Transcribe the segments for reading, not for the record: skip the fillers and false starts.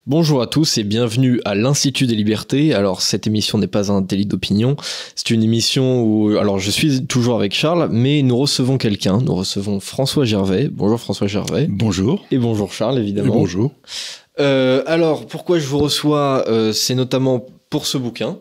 Bonjour à tous et bienvenue à l'Institut des Libertés. Alors cette émission n'est pas un délit d'opinion, c'est une émission où, alors je suis toujours avec Charles, mais nous recevons quelqu'un, nous recevons François Gervais. Bonjour François Gervais. Bonjour. Et bonjour Charles évidemment. Et bonjour. Alors pourquoi je vous reçois, c'est notamment pour ce bouquin.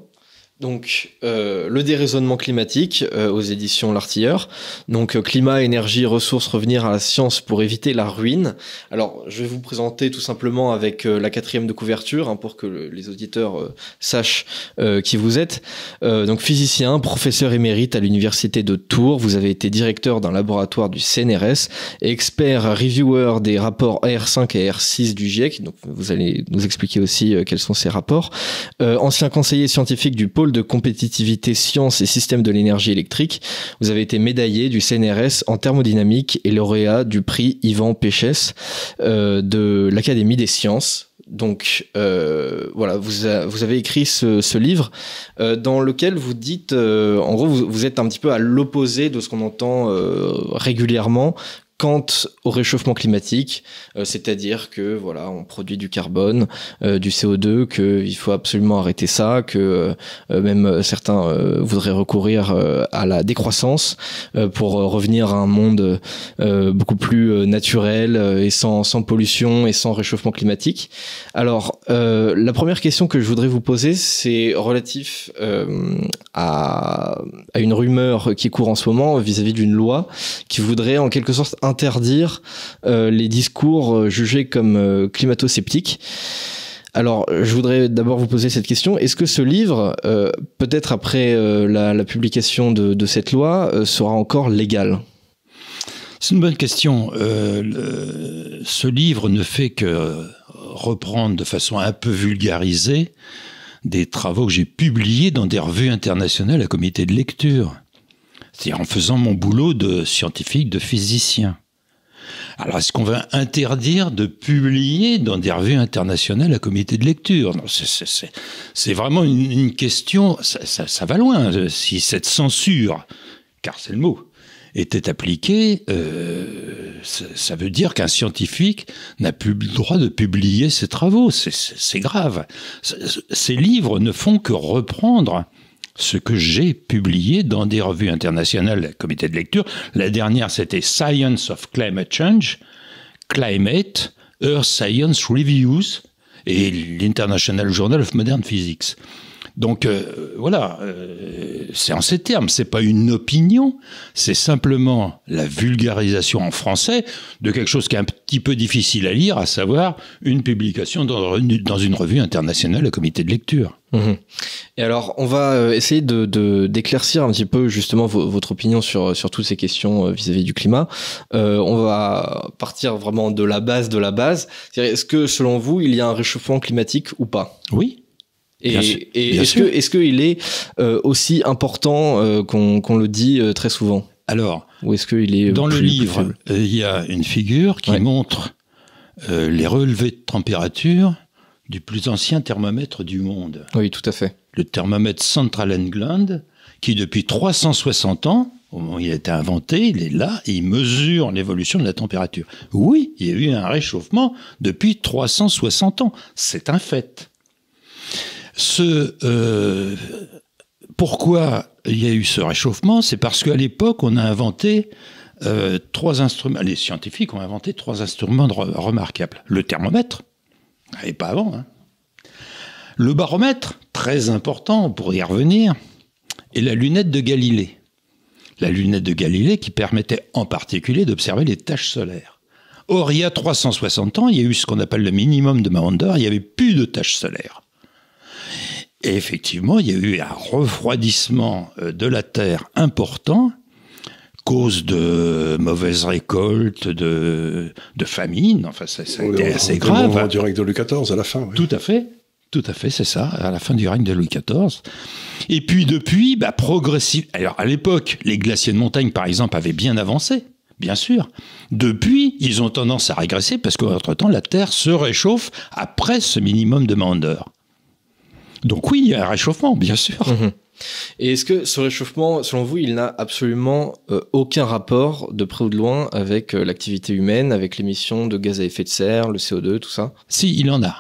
Donc, le déraisonnement climatique aux éditions L'Artilleur. Donc, climat, énergie, ressources, revenir à la science pour éviter la ruine. Alors, je vais vous présenter tout simplement avec la 4e de couverture pour que les auditeurs sachent qui vous êtes. Donc, physicien, professeur émérite à l'université de Tours. Vous avez été directeur d'un laboratoire du CNRS, expert reviewer des rapports AR5 et AR6 du GIEC. Donc, vous allez nous expliquer aussi quels sont ces rapports. Ancien conseiller scientifique du pôle de compétitivité sciences et systèmes de l'énergie électrique. Vous avez été médaillé du CNRS en thermodynamique et lauréat du prix Yvan Péchès de l'Académie des sciences. Donc voilà, vous avez écrit ce livre dans lequel vous dites, en gros, vous êtes un petit peu à l'opposé de ce qu'on entend régulièrement quant au réchauffement climatique, c'est-à-dire que voilà, on produit du carbone, du CO2, qu'il faut absolument arrêter ça, que même certains voudraient recourir à la décroissance pour revenir à un monde beaucoup plus naturel et sans pollution et sans réchauffement climatique. Alors, la première question que je voudrais vous poser, c'est relatif à une rumeur qui court en ce moment vis-à-vis d'une loi qui voudrait en quelque sorte interdire les discours jugés comme climato-sceptiques. Alors, je voudrais d'abord vous poser cette question. Est-ce que ce livre, peut-être après la publication de cette loi, sera encore légal ? C'est une bonne question. Ce livre ne fait que reprendre de façon un peu vulgarisée des travaux que j'ai publiés dans des revues internationales à comité de lecture. C'est-à-dire en faisant mon boulot de scientifique, de physicien. Alors, est-ce qu'on va interdire de publier dans des revues internationales à comité de lecture ? Non, c'est vraiment une question, ça va loin. Si cette censure, car c'est le mot, était appliquée, ça veut dire qu'un scientifique n'a plus le droit de publier ses travaux. C'est grave. Ces livres ne font que reprendre ce que j'ai publié dans des revues internationales, comité de lecture. La dernière, c'était Science of Climate Change, Climate, Earth Science Reviews et l'International Journal of Modern Physics. Donc voilà, c'est en ces termes, c'est pas une opinion, c'est simplement la vulgarisation en français de quelque chose qui est un petit peu difficile à lire, à savoir une publication dans une revue internationale à comité de lecture. Mmh. Et alors, on va essayer d'éclaircir un petit peu justement votre opinion sur toutes ces questions vis-à-vis du climat. On va partir vraiment de la base de la base. C'est-à-dire, est-ce que selon vous, il y a un réchauffement climatique ou pas ? Oui. Et est-ce qu'il est aussi important qu'on le dit très souvent ? Alors, ou est-ce qu'il est dans plus, le livre, il y a une figure qui montre les relevés de température du plus ancien thermomètre du monde. Oui, tout à fait. Le thermomètre Central England, qui depuis 360 ans, au moment où il a été inventé, il est là et il mesure l'évolution de la température. Oui, il y a eu un réchauffement depuis 360 ans. C'est un fait. Pourquoi il y a eu ce réchauffement ? C'est parce qu'à l'époque, on a inventé 3 instruments. Les scientifiques ont inventé 3 instruments remarquables. Le thermomètre, et pas avant. Le baromètre, très important, on pourrait y revenir, et la lunette de Galilée. La lunette de Galilée qui permettait en particulier d'observer les taches solaires. Or, il y a 360 ans, il y a eu ce qu'on appelle le minimum de Maunder, il n'y avait plus de taches solaires. Et effectivement, il y a eu un refroidissement de la Terre important, cause de mauvaises récoltes, de famine. Enfin, ça a été assez grave. Du règne de Louis XIV à la fin. Oui. Tout à fait, c'est ça, à la fin du règne de Louis XIV. Et puis depuis, progressivement. Alors à l'époque, les glaciers de montagne, par exemple, avaient bien avancé, bien sûr. Depuis, ils ont tendance à régresser parce qu'entre-temps, la Terre se réchauffe après ce minimum de Maunder. Donc oui, il y a un réchauffement, bien sûr. Mmh. Et est-ce que ce réchauffement, selon vous, il n'a absolument aucun rapport, de près ou de loin, avec l'activité humaine, avec l'émission de gaz à effet de serre, le CO2, tout ça ? Si, il en a.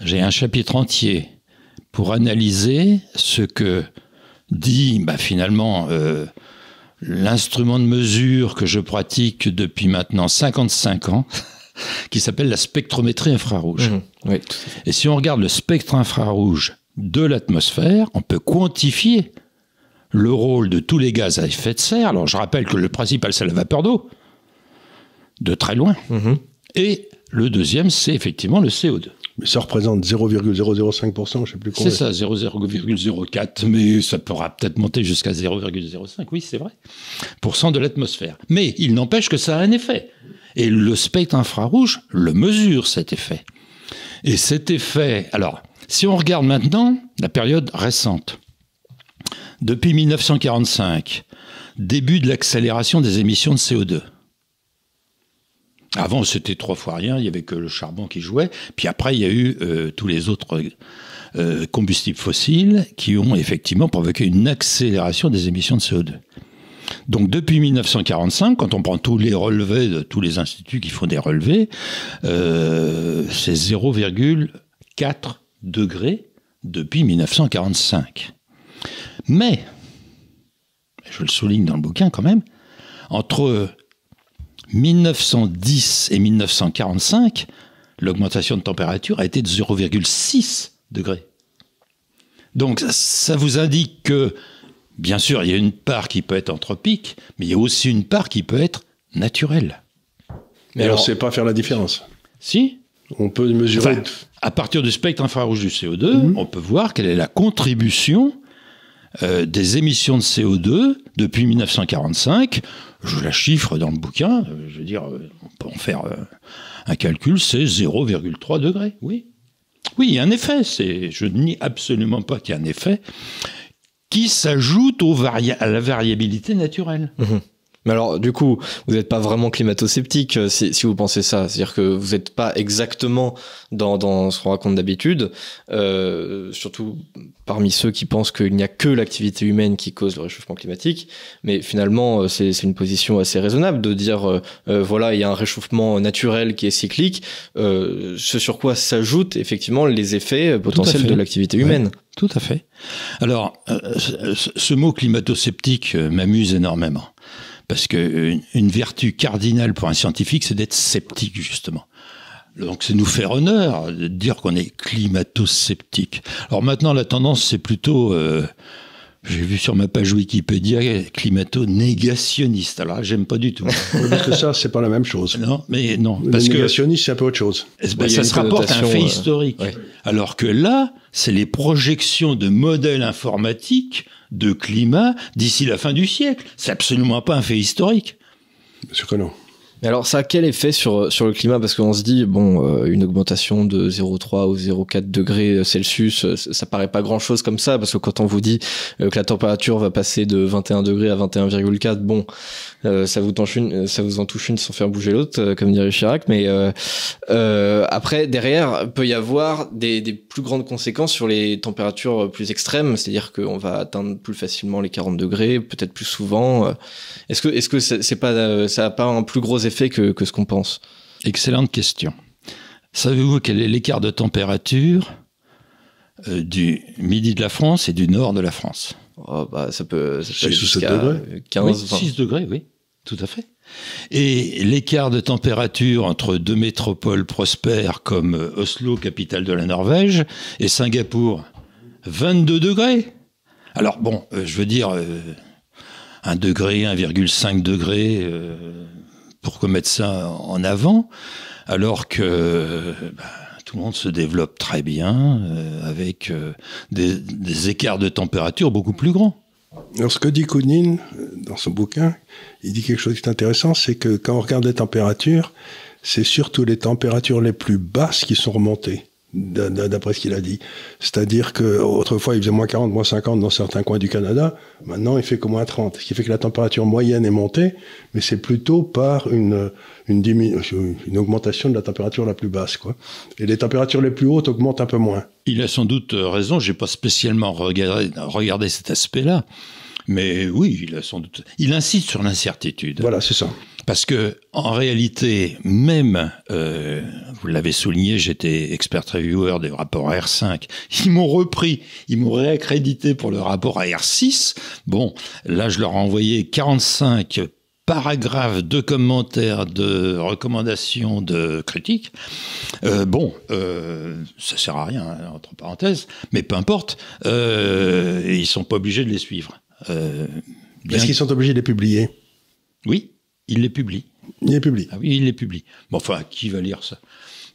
j'ai un chapitre entier pour analyser ce que dit finalement l'instrument de mesure que je pratique depuis maintenant 55 ans, qui s'appelle la spectrométrie infrarouge. Oui. Et si on regarde le spectre infrarouge de l'atmosphère, on peut quantifier le rôle de tous les gaz à effet de serre. Alors je rappelle que le principal, c'est la vapeur d'eau, de très loin. Et le deuxième, c'est effectivement le CO2. Mais ça représente 0,005%, je ne sais plus combien. C'est ça, 0,04, mais ça pourra peut-être monter jusqu'à 0,05, oui, c'est vrai, % de l'atmosphère. Mais il n'empêche que ça a un effet. Et le spectre infrarouge le mesure, cet effet. Et cet effet... Alors, si on regarde maintenant la période récente, depuis 1945, début de l'accélération des émissions de CO2. Avant, c'était 3 fois rien, il n'y avait que le charbon qui jouait. Puis après, il y a eu tous les autres combustibles fossiles qui ont effectivement provoqué une accélération des émissions de CO2. Donc depuis 1945, quand on prend tous les relevés de tous les instituts qui font des relevés, c'est 0,4 degrés depuis 1945. Mais, je le souligne dans le bouquin quand même, entre 1910 et 1945, l'augmentation de température a été de 0,6 degrés. Donc ça vous indique que, bien sûr, il y a une part qui peut être anthropique, mais il y a aussi une part qui peut être naturelle. Mais alors, c'est pas faire la différence. Si. On peut mesurer... à partir du spectre infrarouge du CO2, on peut voir quelle est la contribution des émissions de CO2 depuis 1945. Je la chiffre dans le bouquin. Je veux dire, on peut en faire un calcul, c'est 0,3 degrés. Oui. Oui, il y a un effet. Je ne nie absolument pas qu'il y a un effet qui s'ajoute à la variabilité naturelle. Mais alors, du coup, vous n'êtes pas vraiment climato-sceptique si vous pensez ça. C'est-à-dire que vous n'êtes pas exactement dans ce qu'on raconte d'habitude, surtout parmi ceux qui pensent qu'il n'y a que l'activité humaine qui cause le réchauffement climatique. Mais finalement, c'est une position assez raisonnable de dire, voilà, il y a un réchauffement naturel qui est cyclique, ce sur quoi s'ajoutent effectivement les effets potentiels de l'activité humaine. Ouais, tout à fait. Alors, ce mot climato-sceptique m'amuse énormément. Parce qu'une vertu cardinale pour un scientifique, c'est d'être sceptique, justement. Donc, c'est nous faire honneur de dire qu'on est climato-sceptique. Alors maintenant, la tendance, c'est plutôt... j'ai vu sur ma page Wikipédia climato-négationniste. Alors, j'aime pas du tout. Parce que ça, c'est pas la même chose. Non, mais non. Parce négationniste, c'est un peu autre chose. Ça se rapporte à un fait historique. Ouais. Alors que là, c'est les projections de modèles informatiques de climat d'ici la fin du siècle. C'est absolument pas un fait historique. Bien sûr que non. Mais alors, ça a quel effet sur le climat? Parce qu'on se dit, bon, une augmentation de 0,3 ou 0,4 degrés Celsius, ça paraît pas grand-chose comme ça, parce que quand on vous dit que la température va passer de 21 degrés à 21,4, bon, ça vous en touche une sans faire bouger l'autre, comme dirait Chirac, mais après, derrière, peut y avoir des plus grandes conséquences sur les températures plus extrêmes, c'est-à-dire qu'on va atteindre plus facilement les 40 degrés, peut-être plus souvent. Est-ce que c'est pas, ça a pas un plus gros effet que ce qu'on pense? Excellente question. Savez-vous quel est l'écart de température du midi de la France et du nord de la France? Oh, bah, ça peut aller 6 ou 7 jusqu'à degrés. 15, oui, 20. 6 degrés, oui, tout à fait. Et l'écart de température entre deux métropoles prospères comme Oslo, capitale de la Norvège, et Singapour, 22 degrés. Alors bon, je veux dire, 1 degré, 1,5 degré, pourquoi mettre ça en avant, alors que tout le monde se développe très bien, avec des écarts de température beaucoup plus grands. Alors, ce que dit Kounine dans son bouquin, il dit quelque chose qui est intéressant, c'est que quand on regarde les températures, c'est surtout les températures les plus basses qui sont remontées, d'après ce qu'il a dit. C'est-à-dire qu'autrefois, il faisait moins 40, moins 50 dans certains coins du Canada. Maintenant, il fait que moins 30. Ce qui fait que la température moyenne est montée, mais c'est plutôt par une augmentation de la température la plus basse, quoi. Et les températures les plus hautes augmentent un peu moins. Il a sans doute raison, j'ai pas spécialement regardé cet aspect-là, mais oui, il a sans doute... Il insiste sur l'incertitude. Voilà, c'est ça. Parce que en réalité, même, vous l'avez souligné, j'étais expert reviewer des rapports R5. Ils m'ont repris, ils m'ont réaccrédité pour le rapport à R6. Bon, là, je leur ai envoyé 45 paragraphes de commentaires, de recommandations, de critiques. Ça sert à rien, hein, entre parenthèses, mais peu importe, ils sont pas obligés de les suivre. Est-ce qu'ils sont obligés de les publier? Oui, ils les publient. Ils les publient. Ah oui, ils les publient. Bon, enfin, qui va lire ça?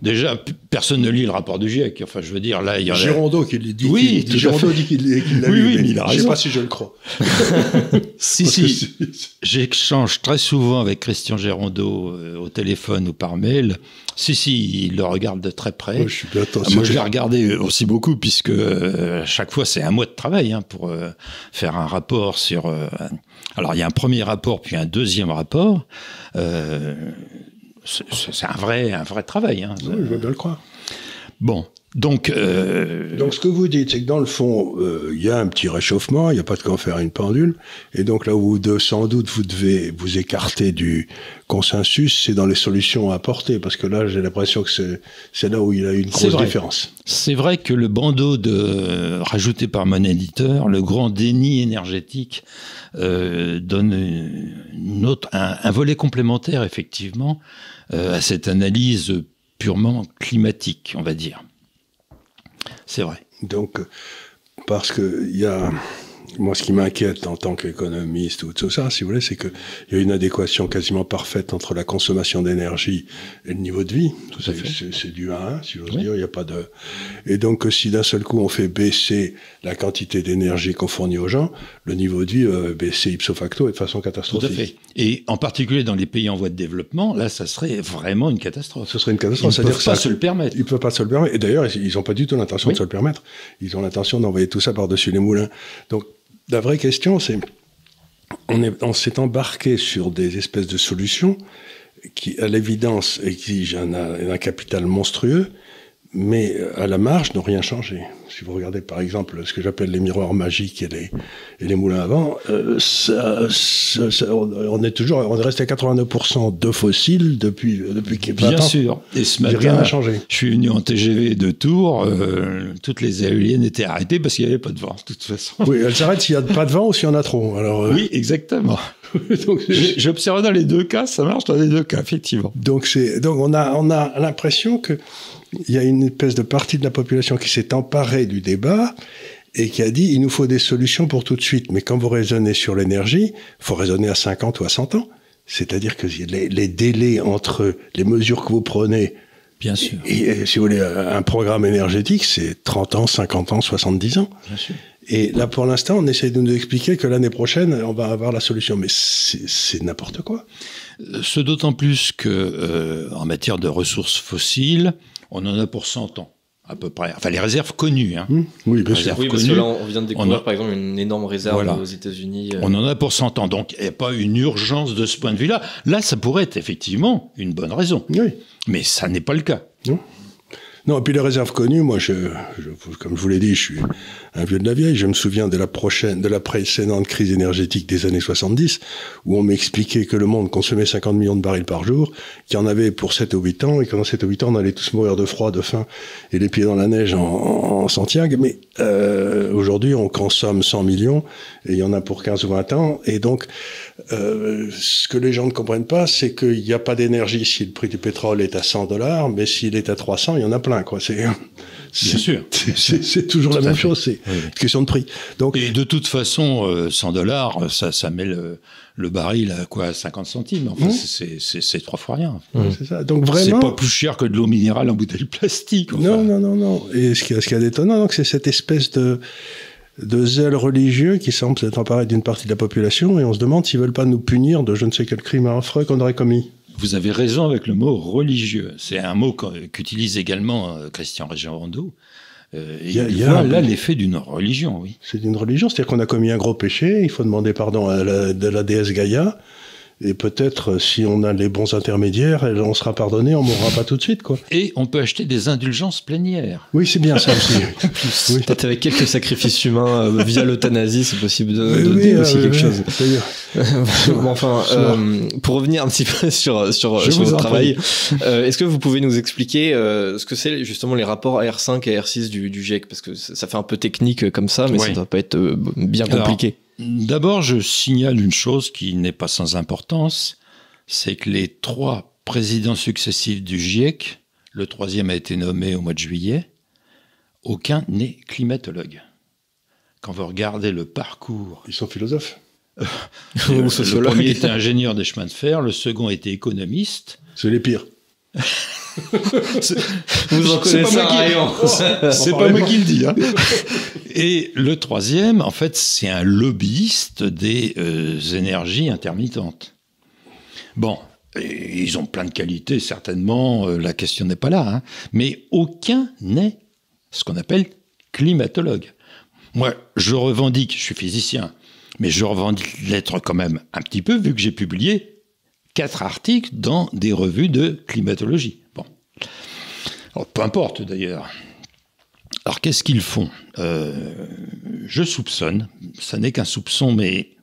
Déjà, personne ne lit le rapport du GIEC. Enfin, je veux dire, là, il y en a... Girondeau qui dit. Oui, Girondeau dit qu'il l'a lu. Oui, mais il a raison. Je ne sais pas si je le crois. Si. J'échange très souvent avec Christian Girondeau au téléphone ou par mail. Si, il le regarde de très près. Moi, je suis bien Moi, je l'ai regardé aussi beaucoup, puisque à chaque fois, c'est un mois de travail pour faire un rapport sur... Alors, il y a un premier rapport, puis un deuxième rapport. C'est un vrai travail. Hein. Oui, je veux bien le croire. Bon, donc... Donc, ce que vous dites, c'est que dans le fond, il y a un petit réchauffement, il n'y a pas de quoi faire une pendule, et donc là où sans doute vous devez vous écarter du consensus, c'est dans les solutions à apporter, parce que là, j'ai l'impression que c'est là où il y a une grosse différence. C'est vrai que le bandeau rajouté par mon éditeur, le grand déni énergétique, donne un volet complémentaire, effectivement, à cette analyse purement climatique, on va dire. C'est vrai. Donc, parce que il y a... Moi, ce qui m'inquiète en tant qu'économiste ou tout ça, si vous voulez, c'est qu'il y a une adéquation quasiment parfaite entre la consommation d'énergie et le niveau de vie. Tout à fait. C'est du 1 à 1, si j'ose dire. Il n'y a pas de... Et donc, si d'un seul coup, on fait baisser la quantité d'énergie qu'on fournit aux gens, le niveau de vie va baisser ipso facto et de façon catastrophique. Tout à fait. Et en particulier dans les pays en voie de développement, là, ça serait vraiment une catastrophe. Ce serait une catastrophe. Ils ne peuvent pas se le permettre. Ils ne peuvent pas se le permettre. Et d'ailleurs, ils n'ont pas du tout l'intention de se le permettre. Ils ont l'intention d'envoyer tout ça par-dessus les moulins. Donc, la vraie question, c'est on s'est embarqué sur des espèces de solutions qui, à l'évidence, exigent un capital monstrueux, mais à la marge n'ont rien changé. Si vous regardez par exemple ce que j'appelle les miroirs magiques et les moulins à vent, on est resté à 89% de fossiles depuis Bien sûr. Et ce matin, rien n'a changé. Je suis venu en TGV de Tours, toutes les éoliennes étaient arrêtées parce qu'il n'y avait pas de vent, de toute façon. Oui, elles s'arrêtent s'il n'y a pas de vent ou s'il y en a trop. Alors, oui, exactement. Donc, j'observe dans les deux cas, ça marche dans les deux cas, effectivement. Donc on a l'impression que il y a une espèce de partie de la population qui s'est emparée du débat et qui a dit il nous faut des solutions pour tout de suite. Mais quand vous raisonnez sur l'énergie, il faut raisonner à 50 ou à 100 ans. C'est-à-dire que les délais entre les mesures que vous prenez, bien sûr, et si vous voulez, un programme énergétique, c'est 30 ans, 50 ans, 70 ans. Bien sûr. Et là, pour l'instant, on essaie de nous expliquer que l'année prochaine, on va avoir la solution. Mais c'est n'importe quoi. Ce d'autant plus que, en matière de ressources fossiles, on en a pour 100 ans, à peu près. Enfin, les réserves connues. Hein. Oui, bien sûr. Oui, parce que là, on vient de découvrir, par exemple, une énorme réserve aux États-Unis. On en a pour 100 ans. Donc, il n'y a pas une urgence de ce point de vue-là. Là, ça pourrait être effectivement une bonne raison. Oui. Mais ça n'est pas le cas. Non, et puis les réserves connues, moi, comme je vous l'ai dit, je suis un vieux de la vieille. Je me souviens de la précédente crise énergétique des années 70, où on m'expliquait que le monde consommait 50 millions de barils par jour, qu'il y en avait pour 7 ou 8 ans, et que dans 7 ou 8 ans, on allait tous mourir de froid, de faim, et les pieds dans la neige en Santiago. Mais aujourd'hui, on consomme 100 millions, et il y en a pour 15 ou 20 ans. Et donc, ce que les gens ne comprennent pas, c'est qu'il n'y a pas d'énergie si le prix du pétrole est à $100, mais s'il est à 300, il y en a plein, quoi. Bien sûr. C'est toujours la même chose, c'est une question de prix. Donc, et de toute façon, $100, ça met le baril à quoi, 50 centimes. Enfin, c'est 3 fois rien. C'est ça. Donc vraiment, c'est pas plus cher que de l'eau minérale en bouteille plastique. Enfin. Non. Et ce qui est d'étonnant, c'est cette espèce de zèle religieux qui semble s'être emparé d'une partie de la population, et on se demande s'ils veulent pas nous punir de je ne sais quel crime affreux qu'on aurait commis. Vous avez raison avec le mot religieux. C'est un mot qu'utilise également Christian Girondeau. Il y a là l'effet d'une religion, oui. C'est d'une religion, c'est-à-dire qu'on a commis un gros péché, il faut demander pardon à la déesse Gaïa, Et peut-être, si on a les bons intermédiaires, on sera pardonné, on mourra pas tout de suite, quoi. Et on peut acheter des indulgences plénières. Oui, c'est bien ça aussi. Oui. Peut-être avec quelques sacrifices humains via l'euthanasie, c'est possible de donner aussi quelque chose. Bon, enfin, pour revenir un petit peu sur votre travail, est-ce que vous pouvez nous expliquer ce que c'est justement les rapports AR5 et AR6 du GIEC? Parce que ça fait un peu technique comme ça, mais ça ne doit pas être bien compliqué. D'abord, je signale une chose qui n'est pas sans importance, c'est que les 3 présidents successifs du GIEC, le 3e a été nommé au mois de juillet, aucun n'est climatologue. Quand vous regardez le parcours... Ils sont philosophes. Le premier était ingénieur des chemins de fer, le second était économiste. C'est les pires. Vous en connaissez un rayon. C'est pas moi qui le dis. Hein. Et le 3e, en fait, c'est un lobbyiste des énergies intermittentes. Bon, ils ont plein de qualités, certainement, la question n'est pas là. Hein. Mais aucun n'est ce qu'on appelle climatologue. Moi, je revendique, je suis physicien, mais je revendique l'être quand même un petit peu, vu que j'ai publié 4 articles dans des revues de climatologie. Bon. Alors, peu importe d'ailleurs. Alors qu'est-ce qu'ils font? Je soupçonne, ça n'est qu'un soupçon, mais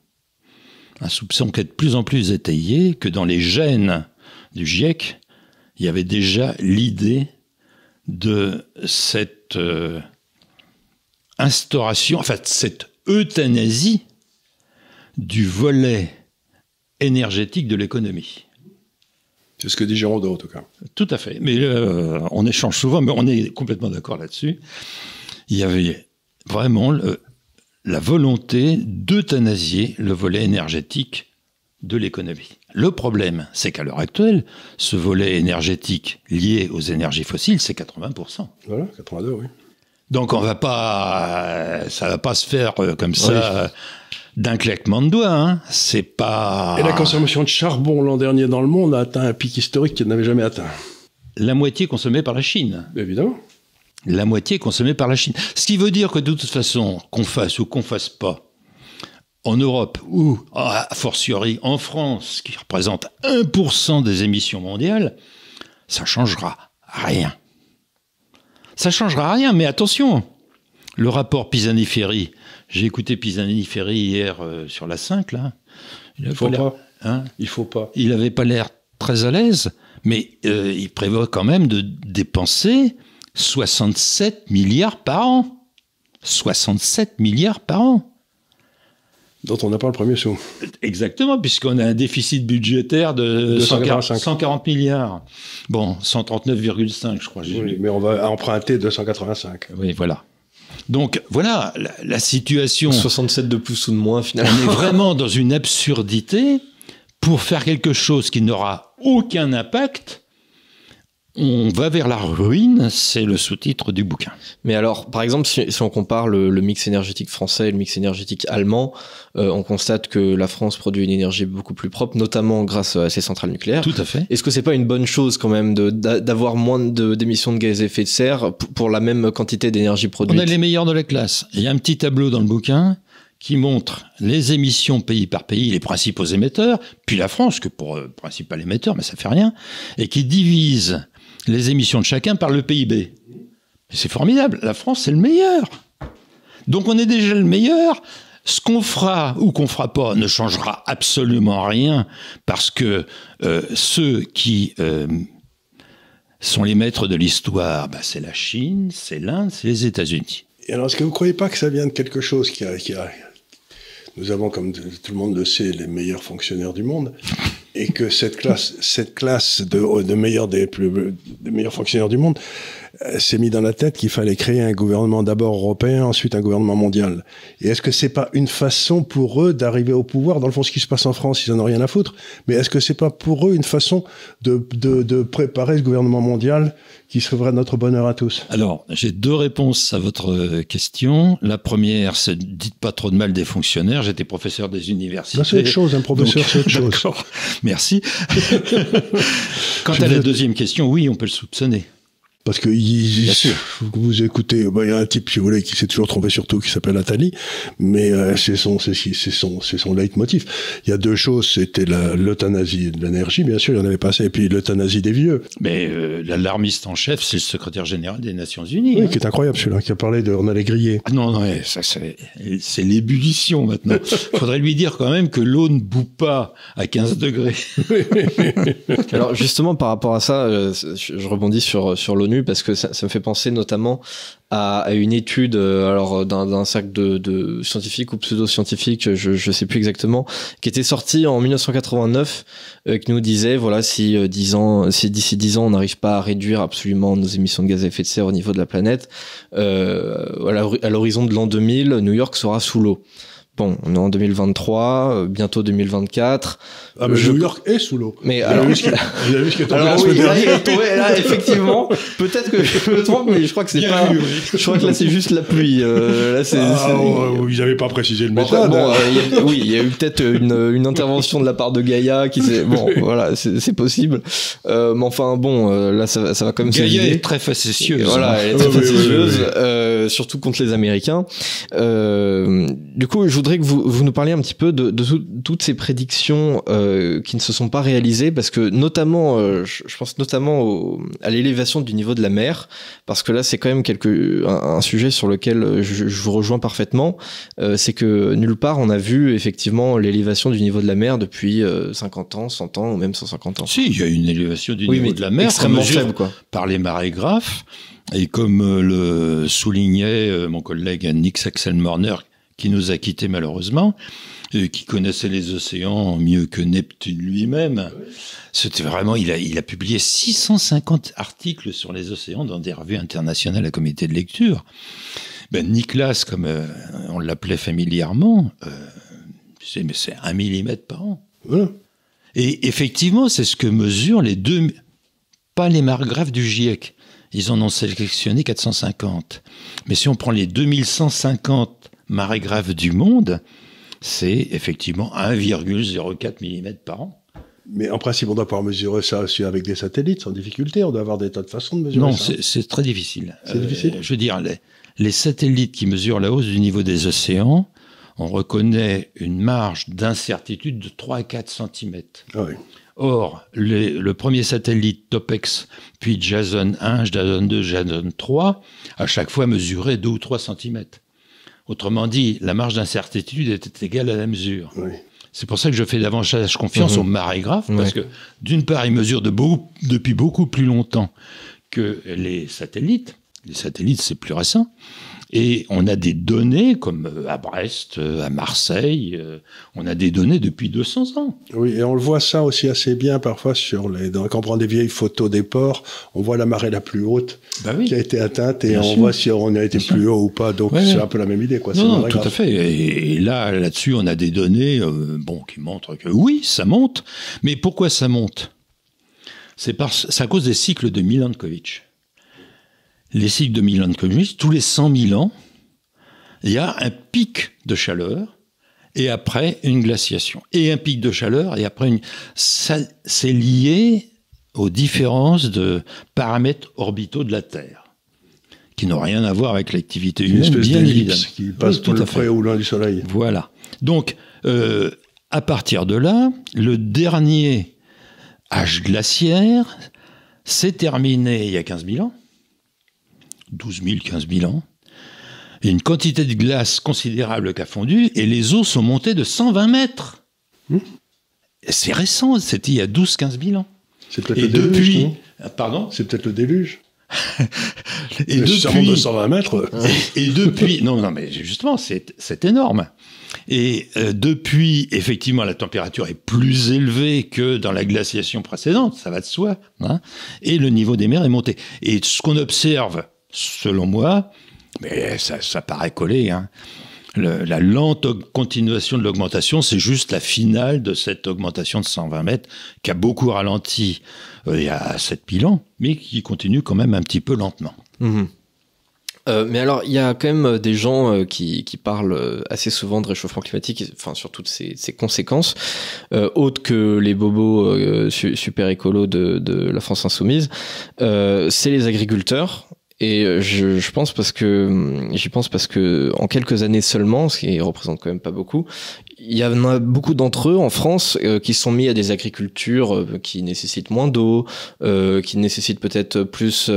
un soupçon qui est de plus en plus étayé, que dans les gènes du GIEC, il y avait déjà l'idée de cette instauration, en fait cette euthanasie du volet énergétique de l'économie. C'est ce que dit Géraudot, en tout cas. Tout à fait. Mais on échange souvent, mais on est complètement d'accord là-dessus. Il y avait vraiment la volonté d'euthanasier le volet énergétique de l'économie. Le problème, c'est qu'à l'heure actuelle, ce volet énergétique lié aux énergies fossiles, c'est 80%. Voilà, 82, oui. Donc ça va pas se faire comme ça d'un claquement de doigts. Hein. C'est pas. Et la consommation de charbon l'an dernier dans le monde a atteint un pic historique qu'elle n'avait jamais atteint. La moitié consommée par la Chine. Évidemment. La moitié consommée par la Chine. Ce qui veut dire que de toute façon, qu'on fasse ou qu'on fasse pas, en Europe ou a fortiori en France, qui représente 1% des émissions mondiales, ça changera rien. Ça changera rien, mais attention, le rapport Pisani-Ferry, j'ai écouté Pisani-Ferry hier sur la 5, là. Il faut pas. Hein, il faut pas. Il n'avait pas l'air très à l'aise, mais il prévoit quand même de dépenser 67 milliards par an. 67 milliards par an. Dont on n'a pas le premier sou. Exactement, puisqu'on a un déficit budgétaire de 140 milliards. Bon, 139,5, je crois. Oui, mais on va emprunter 285. Oui, voilà. Donc, voilà, la situation... 67 de plus ou de moins, finalement. On est vraiment dans une absurdité. Pour faire quelque chose qui n'aura aucun impact, on va vers la ruine, c'est le sous-titre du bouquin. Mais alors, par exemple, si on compare le mix énergétique français et le mix énergétique allemand, on constate que la France produit une énergie beaucoup plus propre, notamment grâce à ses centrales nucléaires. Tout à fait. Est-ce que c'est pas une bonne chose quand même d'avoir moins d'émissions de gaz à effet de serre pour la même quantité d'énergie produite? On est les meilleurs de la classe. Il y a un petit tableau dans le bouquin qui montre les émissions pays par pays, les principaux émetteurs, puis la France, que pour principal émetteur, mais ça fait rien, et qui divise les émissions de chacun par le PIB. C'est formidable. La France, c'est le meilleur. Donc, on est déjà le meilleur. Ce qu'on fera ou qu'on fera pas ne changera absolument rien parce que ceux qui sont les maîtres de l'histoire, c'est la Chine, c'est l'Inde, c'est les États-Unis. Et alors, est-ce que vous ne croyez pas que ça vient de quelque chose qui a... Nous avons, comme tout le monde le sait, les meilleurs fonctionnaires du monde, et que cette classe de meilleurs des meilleurs fonctionnaires du monde s'est mis dans la tête qu'il fallait créer un gouvernement d'abord européen, ensuite un gouvernement mondial. Et est-ce que c'est pas une façon pour eux d'arriver au pouvoir? Dans le fond, ce qui se passe en France, ils en ont rien à foutre. Mais est-ce que c'est pas pour eux une façon de préparer ce gouvernement mondial qui serait notre bonheur à tous? Alors, j'ai 2 réponses à votre question. La première, c'est dites pas trop de mal des fonctionnaires. J'étais professeur des universités. C'est autre chose, un professeur, c'est autre chose. Merci. Quant à la deuxième question, oui, on peut le soupçonner. Parce que vous écoutez, il y a un type, si vous voulez, qui s'est toujours trompé sur tout, qui s'appelle Attali, mais c'est son leitmotiv. Il y a deux choses, c'était l'euthanasie de l'énergie, bien sûr, il y en avait pas assez, et puis l'euthanasie des vieux. Mais l'alarmiste en chef, c'est le secrétaire général des Nations Unies. Oui, qui est incroyable celui-là, qui a parlé de on allait griller. Ah non, ça c'est l'ébullition maintenant. Faudrait lui dire quand même que l'eau ne bout pas à 15 degrés. Alors justement, par rapport à ça, je rebondis sur l'ONU parce que ça me fait penser notamment à une étude d'un cercle de scientifiques ou pseudo-scientifiques, je sais plus exactement, qui était sortie en 1989, qui nous disait voilà, si d'ici 10 ans on n'arrive pas à réduire absolument nos émissions de gaz à effet de serre au niveau de la planète, à l'horizon de l'an 2000, New York sera sous l'eau. Bon, on est en 2023, bientôt 2024. Ah, mais New York est sous l'eau. Mais alors, vous avez vu ce qui est tombé alors la semaine dernière. il est tombé, là, effectivement. Peut-être que je me trompe, mais je crois que c'est pas. Je crois que là, c'est juste la pluie. Là, ils n'avaient pas précisé le méthode. Oui, il y a eu peut-être une intervention de la part de Gaïa qui s'est. Bon, voilà, c'est possible. Mais enfin, bon, là, ça va quand même. Gaïa est très facétieuse. Voilà, elle est très facétieuse, surtout contre les Américains. Du coup, je voudrais que vous nous parliez un petit peu de toutes ces prédictions qui ne se sont pas réalisées, parce que notamment, je pense notamment à l'élévation du niveau de la mer, parce que là, c'est quand même un sujet sur lequel je vous rejoins parfaitement. C'est que nulle part, on a vu effectivement l'élévation du niveau de la mer depuis 50 ans, 100 ans ou même 150 ans. Si, il y a une élévation du niveau de la mer extrêmement faible, quoi. Par les marégraphes, et comme le soulignait mon collègue Nick Saxelmorner, qui nous a quittés malheureusement, qui connaissait les océans mieux que Neptune lui-même. C'était vraiment, il a publié 650 articles sur les océans dans des revues internationales à comité de lecture. Nicolas, comme on l'appelait familièrement, c'est 1 millimètre par an. Voilà. Et effectivement, c'est ce que mesurent pas les marégraphes du GIEC. Ils en ont sélectionné 450. Mais si on prend les 2150 marégraphes du monde, c'est effectivement 1,04 mm par an. Mais en principe, on doit pouvoir mesurer ça aussi avec des satellites sans difficulté. On doit avoir des tas de façons de mesurer ça. Non, c'est très difficile. C'est difficile. Je veux dire, les satellites qui mesurent la hausse du niveau des océans, on reconnaît une marge d'incertitude de 3 à 4 cm. Ah oui. Or, le premier satellite Topex, puis Jason 1, Jason 2, Jason 3, à chaque fois mesurait 2 ou 3 cm. Autrement dit, la marge d'incertitude était égale à la mesure. Oui. C'est pour ça que je fais davantage confiance aux marégraphes, parce que d'une part, ils mesurent depuis beaucoup plus longtemps que les satellites. Les satellites, c'est plus récent. Et on a des données, comme à Brest, à Marseille, on a des données depuis 200 ans. Oui, et on le voit ça aussi assez bien parfois quand on prend des vieilles photos des ports, on voit la marée la plus haute qui a été atteinte et on voit si on a été plus haut ou pas. Donc c'est un peu la même idée, quoi. Non, tout à fait. Et là-dessus, on a des données qui montrent que oui, ça monte. Mais pourquoi ça monte ? C'est à cause des cycles de Milankovitch. Les cycles de Milankovitch, tous les 100 000 ans, il y a un pic de chaleur et après une glaciation. Et un pic de chaleur et après c'est lié aux différences de paramètres orbitaux de la Terre, qui n'ont rien à voir avec l'activité humaine, une espèce bien d'ellipse évidemment. Qui passe tout le près ou loin du soleil. Voilà. Donc, à partir de là, le dernier âge glaciaire s'est terminé il y a 15 000 ans. 12 000, 15 000 ans. Et une quantité de glace considérable qui a fondu, et les eaux sont montées de 120 mètres. C'est récent, c'était il y a 12-15 000 ans. C'est peut-être le déluge. Pardon ? C'est peut-être le déluge. Et depuis, ça monte de 120 mètres. Et depuis... Non, mais justement, c'est énorme. Et depuis, effectivement, la température est plus élevée que dans la glaciation précédente, ça va de soi, hein, et le niveau des mers est monté. Et ce qu'on observe, selon moi, mais ça paraît collé, hein, la lente continuation de l'augmentation, c'est juste la finale de cette augmentation de 120 mètres qui a beaucoup ralenti il y a 7000 ans, mais qui continue quand même un petit peu lentement. Mais alors, il y a quand même des gens qui parlent assez souvent de réchauffement climatique, enfin sur toutes ses conséquences, autres que les bobos super écolos de la France insoumise. C'est les agriculteurs. Et je pense j'y pense parce que en quelques années seulement, ce qui représente quand même pas beaucoup, il y en a beaucoup d'entre eux en France qui sont mis à des agricultures qui nécessitent moins d'eau, qui nécessitent peut-être plus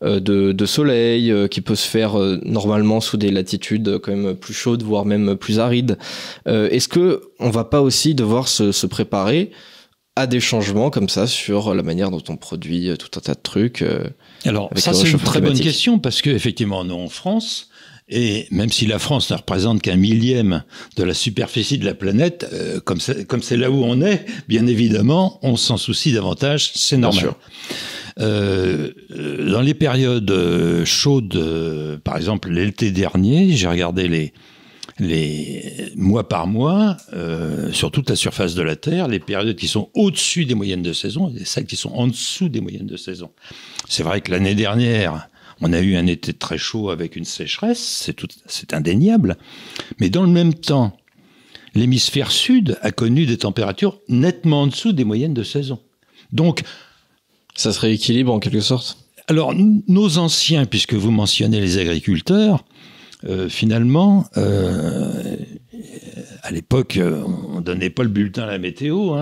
de soleil, qui peut se faire normalement sous des latitudes quand même plus chaudes, voire même plus arides. Est-ce que on va pas aussi devoir se préparer à des changements comme ça sur la manière dont on produit tout un tas de trucs Alors, ça, c'est une très bonne question, parce qu'effectivement, nous, en France, et même si la France ne représente qu'un millième de la superficie de la planète, comme c'est là où on est, bien évidemment, on s'en soucie davantage, c'est normal. Dans les périodes chaudes, par exemple l'été dernier, j'ai regardé les mois par mois, sur toute la surface de la Terre, les périodes qui sont au-dessus des moyennes de saison et celles qui sont en dessous des moyennes de saison. C'est vrai que l'année dernière, on a eu un été très chaud avec une sécheresse, c'est indéniable. Mais dans le même temps, l'hémisphère sud a connu des températures nettement en dessous des moyennes de saison. Donc, ça se rééquilibre en quelque sorte. Alors, nos anciens, puisque vous mentionnez les agriculteurs, finalement, à l'époque, on donnait pas le bulletin à la météo.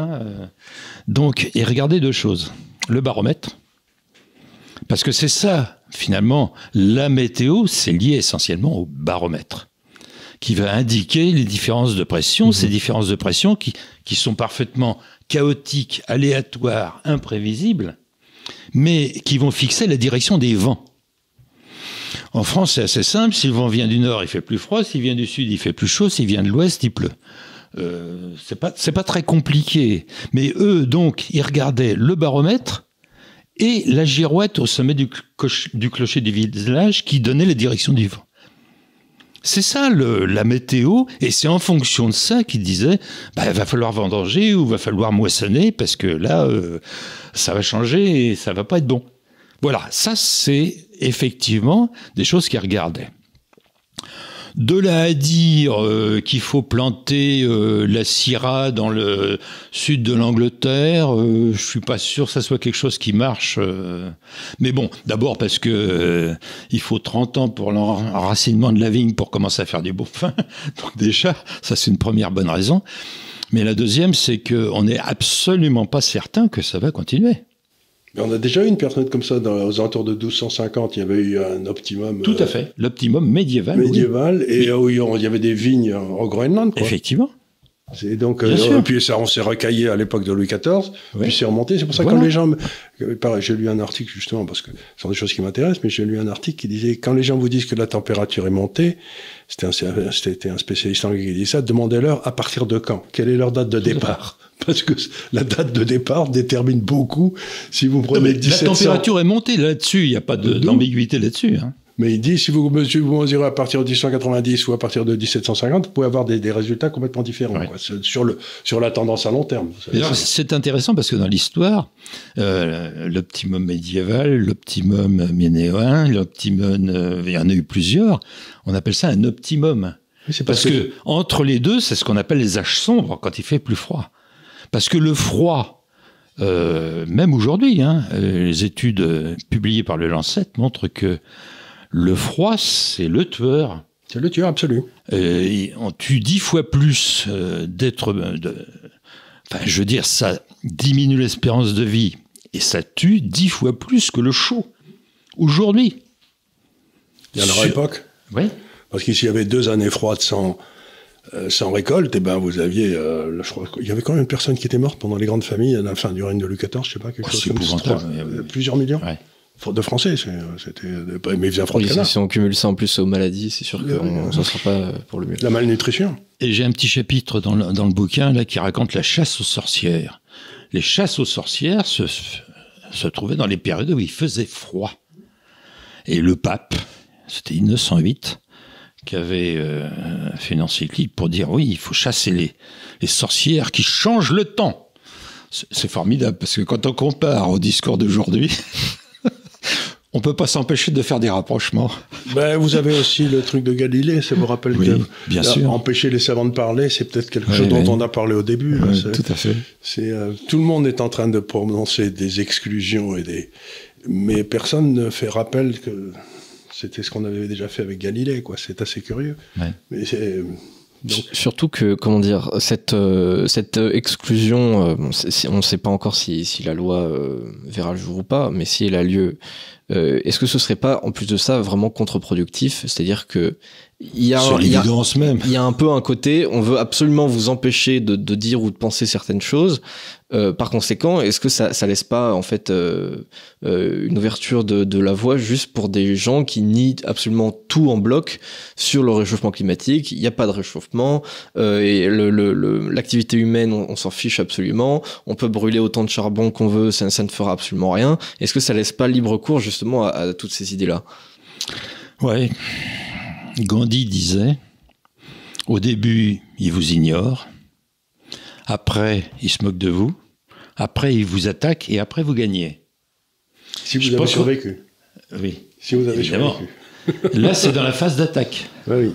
Donc, et regardez deux choses. Le baromètre, parce que c'est ça, finalement, la météo, c'est lié essentiellement au baromètre, qui va indiquer les différences de pression, ces différences de pression qui sont parfaitement chaotiques, aléatoires, imprévisibles, mais qui vont fixer la direction des vents. En France, c'est assez simple. Si le vent vient du nord, il fait plus froid. S'il vient du sud, il fait plus chaud. S'il vient de l'ouest, il pleut. C'est pas très compliqué. Mais eux, donc, ils regardaient le baromètre et la girouette au sommet du clocher du village qui donnait la direction du vent. C'est ça la météo, et c'est en fonction de ça qu'ils disaient il va falloir vendanger ou va falloir moissonner parce que là, ça va changer et ça va pas être bon. Voilà, ça c'est effectivement des choses qu'ils regardaient. De là à dire qu'il faut planter la syrah dans le sud de l'Angleterre, je suis pas sûr que ça soit quelque chose qui marche. Mais bon, d'abord parce que il faut 30 ans pour l'enracinement de la vigne pour commencer à faire du bon vin. Donc déjà, ça c'est une première bonne raison. Mais la deuxième, c'est qu'on n'est absolument pas certain que ça va continuer. Mais on a déjà eu une période comme ça, aux alentours de 1250, il y avait eu un optimum. Tout à fait, l'optimum médiéval. Médiéval, oui. Et où il y avait des vignes au Groenland, quoi. Effectivement. Et donc, puis ça, on s'est recaillé à l'époque de Louis XIV, oui. Puis c'est remonté. C'est pour ça que quand les gens... Pareil, j'ai lu un article, justement, parce que ce sont des choses qui m'intéressent, mais j'ai lu un article qui disait, quand les gens vous disent que la température est montée, c'était un spécialiste anglais qui dit ça, demandez-leur à partir de quand? Quelle est leur date de départ? Parce que la date de départ détermine beaucoup. Si vous prenez 1700... La température est montée là-dessus, il n'y a pas d'ambiguïté là-dessus. Mais il dit, si vous mesurez à partir de 1890 ou à partir de 1750, vous pouvez avoir des résultats complètement différents, ouais. Quoi, sur la tendance à long terme. C'est intéressant parce que dans l'histoire, l'optimum médiéval, l'optimum minoen, l'optimum, il y en a eu plusieurs, on appelle ça un optimum. Oui, parce que entre les deux, c'est ce qu'on appelle les âges sombres, quand il fait plus froid. Parce que le froid, même aujourd'hui, les études publiées par le Lancet montrent que le froid, c'est le tueur. C'est le tueur absolu. On tue 10 fois plus je veux dire, ça diminue l'espérance de vie et ça tue 10 fois plus que le chaud. Aujourd'hui. Et à leur époque. Oui. Parce qu'ici, il y avait 2 années froides sans récolte, et vous aviez, je crois, il y avait quand même une personne qui était morte pendant les grandes familles à la fin du règne de Louis XIV, je sais pas, quelque chose comme ça. Plusieurs millions. Ouais. De Français, c'était, mais il faisait un froid de canard. Si on cumule ça en plus aux maladies, c'est sûr qu'on ne sera pas pour le mieux. La malnutrition. Et j'ai un petit chapitre dans le bouquin là qui raconte la chasse aux sorcières. Les chasses aux sorcières se trouvaient dans les périodes où il faisait froid. Et le pape, c'était Innocent VIII, qui avait fait une encyclique pour dire oui, il faut chasser les sorcières qui changent le temps. C'est formidable parce que quand on compare au discours d'aujourd'hui, On peut pas s'empêcher de faire des rapprochements. Ben, vous avez aussi le truc de Galilée, ça vous rappelle Oui, que bien sûr. empêcher les savants de parler, c'est peut-être quelque chose dont on a parlé au début. Oui, tout à fait. Tout le monde est en train de prononcer des exclusions mais personne ne fait rappel que c'était ce qu'on avait déjà fait avec Galilée, quoi. C'est assez curieux. Ouais. Mais surtout que, comment dire, cette exclusion, on ne sait pas encore si la loi verra le jour ou pas, mais si elle a lieu, est-ce que ce serait pas, en plus de ça, vraiment contre-productif? C'est-à-dire que sur l'évidence même. Il y a un peu un côté, on veut absolument vous empêcher de dire ou de penser certaines choses. Par conséquent, est-ce que ça laisse pas en fait une ouverture de la voie juste pour des gens qui nient absolument tout en bloc sur le réchauffement climatique? Il n'y a pas de réchauffement et l'activité humaine, on s'en fiche absolument. On peut brûler autant de charbon qu'on veut, ça ne fera absolument rien. Est-ce que ça laisse pas libre cours justement à toutes ces idées-là? Ouais. Gandhi disait, au début, il vous ignore, après, il se moque de vous, après, il vous attaque, et après, vous gagnez. Si vous avez survécu. Oui. Si vous avez évidemment. survécu. Là, c'est dans la phase d'attaque. Oui.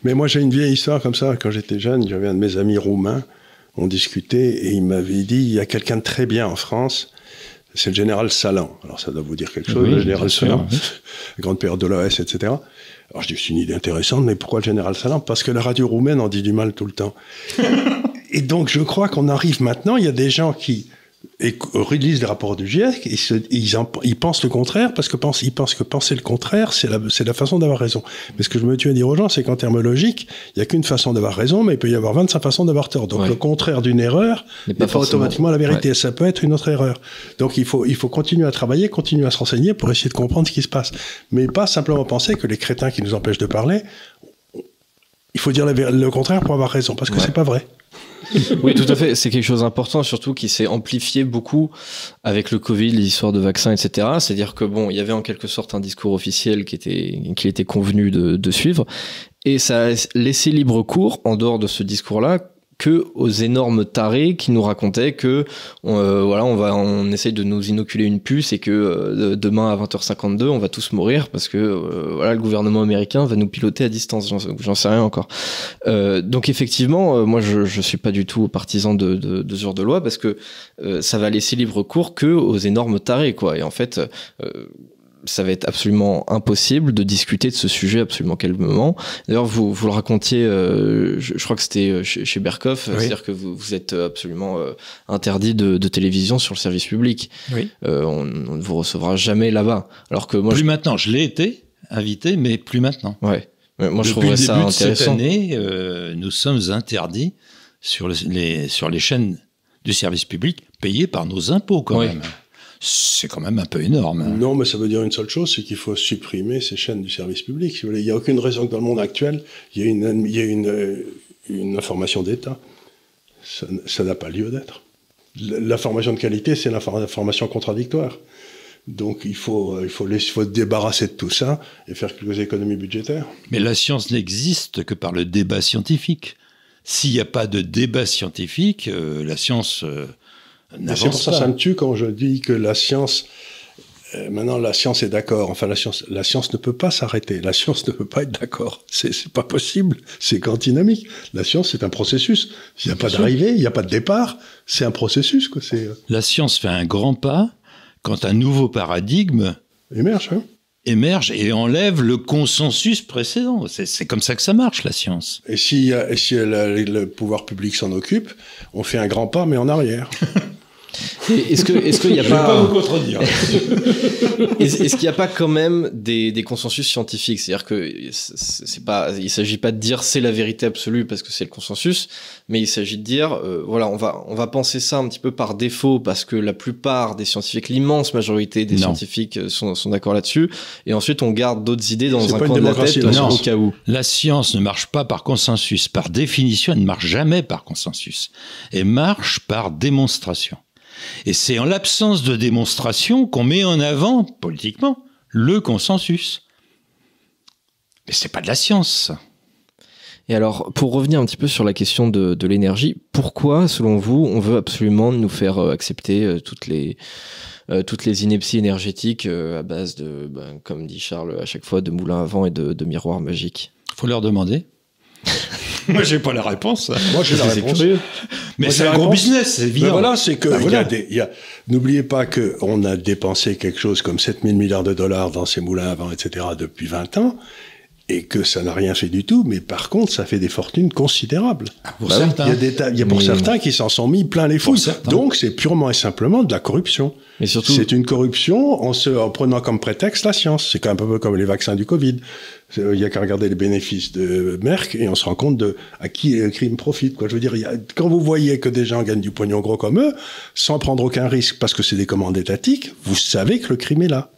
Mais moi, j'ai une vieille histoire comme ça. Quand j'étais jeune, j'avais un de mes amis roumains, on discutait, et il m'avait dit, il y a quelqu'un de très bien en France, c'est le général Salan. Alors, ça doit vous dire quelque chose, oui, le général Salan, oui. grande période de l'OS, etc. Alors, je dis, c'est une idée intéressante, mais pourquoi le général Salan? Parce que la radio roumaine en dit du mal tout le temps. Et donc, je crois qu'on arrive maintenant, il y a des gens qui relisent les rapports du GIEC, et ils pensent le contraire, parce qu'ils pensent que penser le contraire, c'est la façon d'avoir raison. Mais ce que je me tue à dire aux gens, c'est qu'en termes logiques, il n'y a qu'une façon d'avoir raison, mais il peut y avoir 25 façons d'avoir tort. Donc, le contraire d'une erreur n'est pas automatiquement la vérité. Ouais. Ça peut être une autre erreur. Donc, il faut continuer à travailler, continuer à se renseigner pour essayer de comprendre ce qui se passe. Mais pas simplement penser que les crétins qui nous empêchent de parler, il faut dire le contraire pour avoir raison, parce que c'est pas vrai. Oui, tout à fait. C'est quelque chose d'important, surtout qui s'est amplifié beaucoup avec le Covid, les histoires de vaccins, etc. C'est-à-dire que bon, il y avait en quelque sorte un discours officiel qu'il était convenu de suivre, et ça a laissé libre cours en dehors de ce discours-là que aux énormes tarés qui nous racontaient que on essaye de nous inoculer une puce et que demain à 20h52 on va tous mourir parce que le gouvernement américain va nous piloter à distance. J'en sais rien encore. Donc effectivement, moi je suis pas du tout partisan de ce genre de loi parce que ça va laisser libre cours que aux énormes tarés, quoi. Et en fait ça va être absolument impossible de discuter de ce sujet absolument calmement. D'ailleurs, vous le racontiez, je crois que c'était chez Berkoff, oui. C'est-à-dire que vous êtes absolument interdit de télévision sur le service public. Oui. On ne vous recevra jamais là-bas. Alors que moi, plus maintenant, je l'ai été invité, mais plus maintenant. Ouais. Moi, je trouverais ça intéressant. Depuis cette année, nous sommes interdits sur les chaînes du service public payées par nos impôts quand même. C'est quand même un peu énorme. Non, mais ça veut dire une seule chose, c'est qu'il faut supprimer ces chaînes du service public. Si vous voulez. Il n'y a aucune raison que dans le monde actuel, il y ait une information d'État. Ça n'a pas lieu d'être. L'information de qualité, c'est l'information contradictoire. Donc il faut se débarrasser de tout ça et faire quelques économies budgétaires. Mais la science n'existe que par le débat scientifique. S'il n'y a pas de débat scientifique, la science... c'est pour ça que ça me tue quand je dis que la science, maintenant la science est d'accord, enfin la science ne peut pas s'arrêter, la science ne peut pas être d'accord, c'est pas possible, c'est antinomique. La science c'est un processus, il n'y a pas d'arrivée, il n'y a pas de départ, c'est un processus, quoi. La science fait un grand pas quand un nouveau paradigme émerge et enlève le consensus précédent. C'est comme ça que ça marche, la science. Et si le pouvoir public s'en occupe, on fait un grand pas, mais en arrière. Est-ce qu'il n'y a pas... Je ne vais pas vous contredire. Est-ce qu'il n'y a pas quand même des consensus scientifiques? C'est-à-dire que il ne s'agit pas de dire c'est la vérité absolue parce que c'est le consensus, mais il s'agit de dire on va penser ça un petit peu par défaut parce que la plupart des scientifiques, l'immense majorité des scientifiques sont d'accord là-dessus, et ensuite on garde d'autres idées dans un coin de la tête au cas où. La science ne marche pas par consensus. Par définition, elle ne marche jamais par consensus. Elle marche par démonstration. Et c'est en l'absence de démonstration qu'on met en avant, politiquement, le consensus. Mais c'est pas de la science, ça. Et alors, pour revenir un petit peu sur la question de l'énergie, pourquoi, selon vous, on veut absolument nous faire accepter toutes les inepties énergétiques à base de, comme dit Charles à chaque fois, de moulins à vent et de miroirs magiques? Faut leur demander. Moi, j'ai pas la réponse. Moi, j'ai la réponse. Mais c'est un gros business, c'est évident. Mais voilà, c'est que n'oubliez pas qu'on a dépensé quelque chose comme 7 000 milliards de dollars dans ces moulins à vent, etc., depuis 20 ans, et que ça n'a rien fait du tout, mais par contre, ça fait des fortunes considérables. Pour certains. Il y a pour certains qui s'en sont mis plein les fouilles. Donc, c'est purement et simplement de la corruption. Mais surtout, c'est une corruption en prenant comme prétexte la science. C'est un peu comme les vaccins du Covid. Il y a qu'à regarder les bénéfices de Merck et on se rend compte à qui le crime profite, quoi. Je veux dire, quand vous voyez que des gens gagnent du pognon gros comme eux, sans prendre aucun risque parce que c'est des commandes étatiques, vous savez que le crime est là.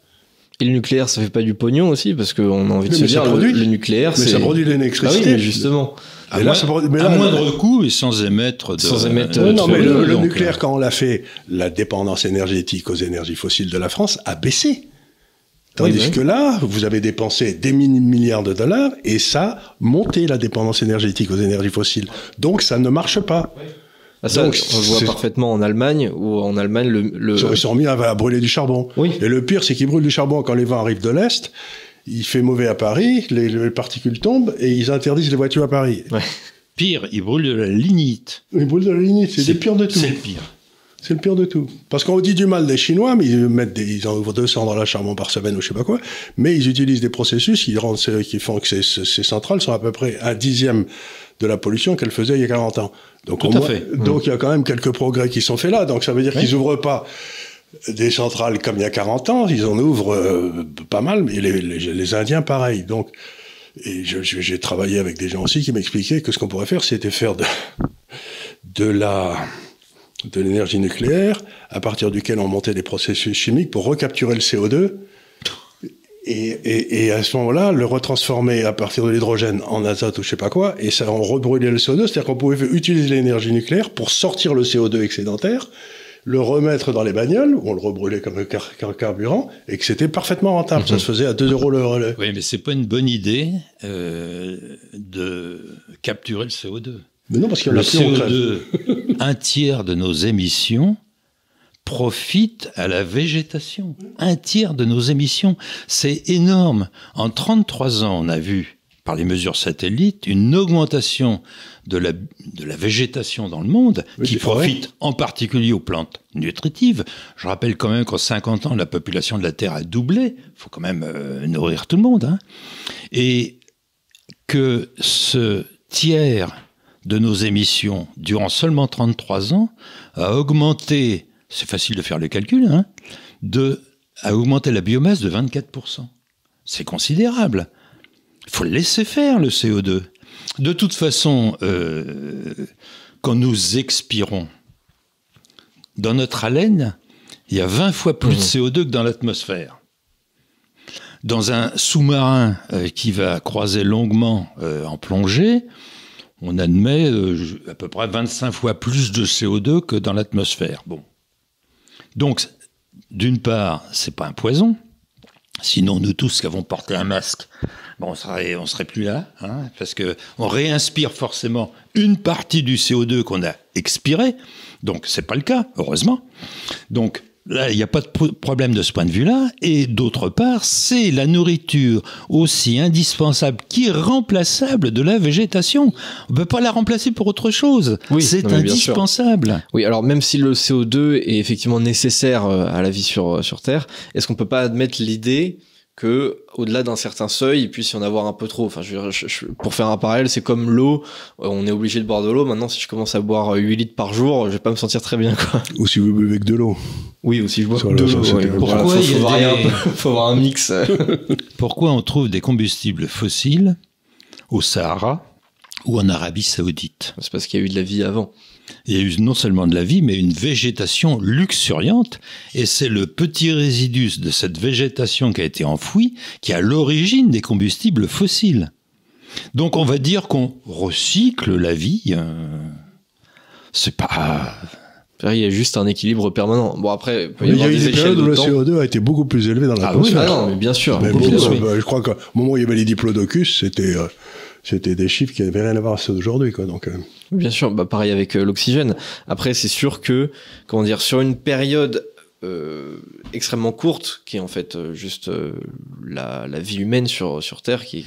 Et le nucléaire, ça fait pas du pognon aussi, parce qu'on a envie de se dire, le nucléaire, mais ça produit de l'électricité. Ah oui, mais justement. À moindre coût et sans émettre de... Non, mais le nucléaire, quand on l'a fait, la dépendance énergétique aux énergies fossiles de la France a baissé. Tandis que là, vous avez dépensé des milliards de dollars et ça a monté la dépendance énergétique aux énergies fossiles. Donc ça ne marche pas. Ah, ça, donc, on le voit parfaitement en Allemagne, où en Allemagne, ils sont mis à brûler du charbon. Oui. Et le pire, c'est qu'ils brûlent du charbon quand les vents arrivent de l'Est. Il fait mauvais à Paris, les particules tombent et ils interdisent les voitures à Paris. Ouais. Pire, ils brûlent de la lignite. Ils brûlent de la lignite, c'est le pire de tout. C'est le pire. C'est le pire de tout. Parce qu'on dit du mal des Chinois, mais ils en ouvrent 200 dans la charbon par semaine ou je sais pas quoi, mais ils utilisent des processus qui font que ces centrales sont à peu près 1/10 de la pollution qu'elles faisaient il y a 40 ans. Donc, donc il y a quand même quelques progrès qui sont faits là. Donc ça veut dire qu'ils ouvrent pas des centrales comme il y a 40 ans, ils en ouvrent pas mal, mais les Indiens pareil. Donc, et j'ai travaillé avec des gens aussi qui m'expliquaient que ce qu'on pourrait faire, c'était faire de l'énergie nucléaire, à partir duquel on montait des processus chimiques pour recapturer le CO2 et à ce moment-là, le retransformer à partir de l'hydrogène en azote ou je sais pas quoi, et ça, on rebrûlait le CO2, c'est-à-dire qu'on pouvait utiliser l'énergie nucléaire pour sortir le CO2 excédentaire, le remettre dans les bagnoles, où on le rebrûlait comme carburant, et que c'était parfaitement rentable. Ça se faisait à 2 € le relais. Oui, mais c'est pas une bonne idée de capturer le CO2. Mais non, parce qu'il y en a plus, le CO2, un tiers de nos émissions profite à la végétation. Un tiers de nos émissions, c'est énorme. En 33 ans, on a vu, par les mesures satellites, une augmentation de la végétation dans le monde, qui profite en particulier aux plantes nutritives. Je rappelle quand même qu'en 50 ans, la population de la Terre a doublé. Il faut quand même nourrir tout le monde, hein. Et que ce tiers de nos émissions, durant seulement 33 ans, a augmenté, c'est facile de faire le calcul, hein, a augmenté la biomasse de 24%. C'est considérable. Il faut le laisser faire, le CO2. De toute façon, quand nous expirons, dans notre haleine, il y a 20 fois plus de CO2 que dans l'atmosphère. Dans un sous-marin qui va croiser longuement en plongée, on admet à peu près 25 fois plus de CO2 que dans l'atmosphère. Bon. Donc, d'une part, c'est pas un poison. Sinon, nous tous qui avons porté un masque, bon, on serait plus là, hein, parce que on réinspire forcément une partie du CO2 qu'on a expiré. Donc, c'est pas le cas, heureusement. Donc, là, il n'y a pas de problème de ce point de vue-là. Et d'autre part, c'est la nourriture aussi indispensable qu'irremplaçable de la végétation. On ne peut pas la remplacer pour autre chose. Oui, c'est indispensable. Oui, alors même si le CO2 est effectivement nécessaire à la vie sur Terre, est-ce qu'on ne peut pas admettre l'idée que au-delà d'un certain seuil, il puisse y en avoir un peu trop. Enfin, pour faire un parallèle, c'est comme l'eau. On est obligé de boire de l'eau. Maintenant, si je commence à boire 8 litres par jour, je vais pas me sentir très bien, quoi. Ou si vous buvez que de l'eau. Oui, ou si je bois que de l'eau. Pourquoi faut avoir un mix. Pourquoi on trouve des combustibles fossiles au Sahara ou en Arabie Saoudite? C'est parce qu'il y a eu de la vie avant. Il y a eu non seulement de la vie, mais une végétation luxuriante. Et c'est le petit résidus de cette végétation qui a été enfouie qui est à l'origine des combustibles fossiles. Donc on va dire qu'on recycle la vie. C'est pas... Il y a juste un équilibre permanent. Bon, après, il y a eu des périodes où le CO2 a été beaucoup plus élevé dans l'atmosphère. Ah oui, non, mais bien sûr. Je crois qu'au moment où il y avait les diplodocus, c'était c'était des chiffres qui n'avaient rien à voir avec ceux d'aujourd'hui, quoi. Donc, Bien sûr, bah pareil avec l'oxygène. Après, c'est sûr que, comment dire, sur une période extrêmement courte, qui est en fait juste la vie humaine sur Terre, qui est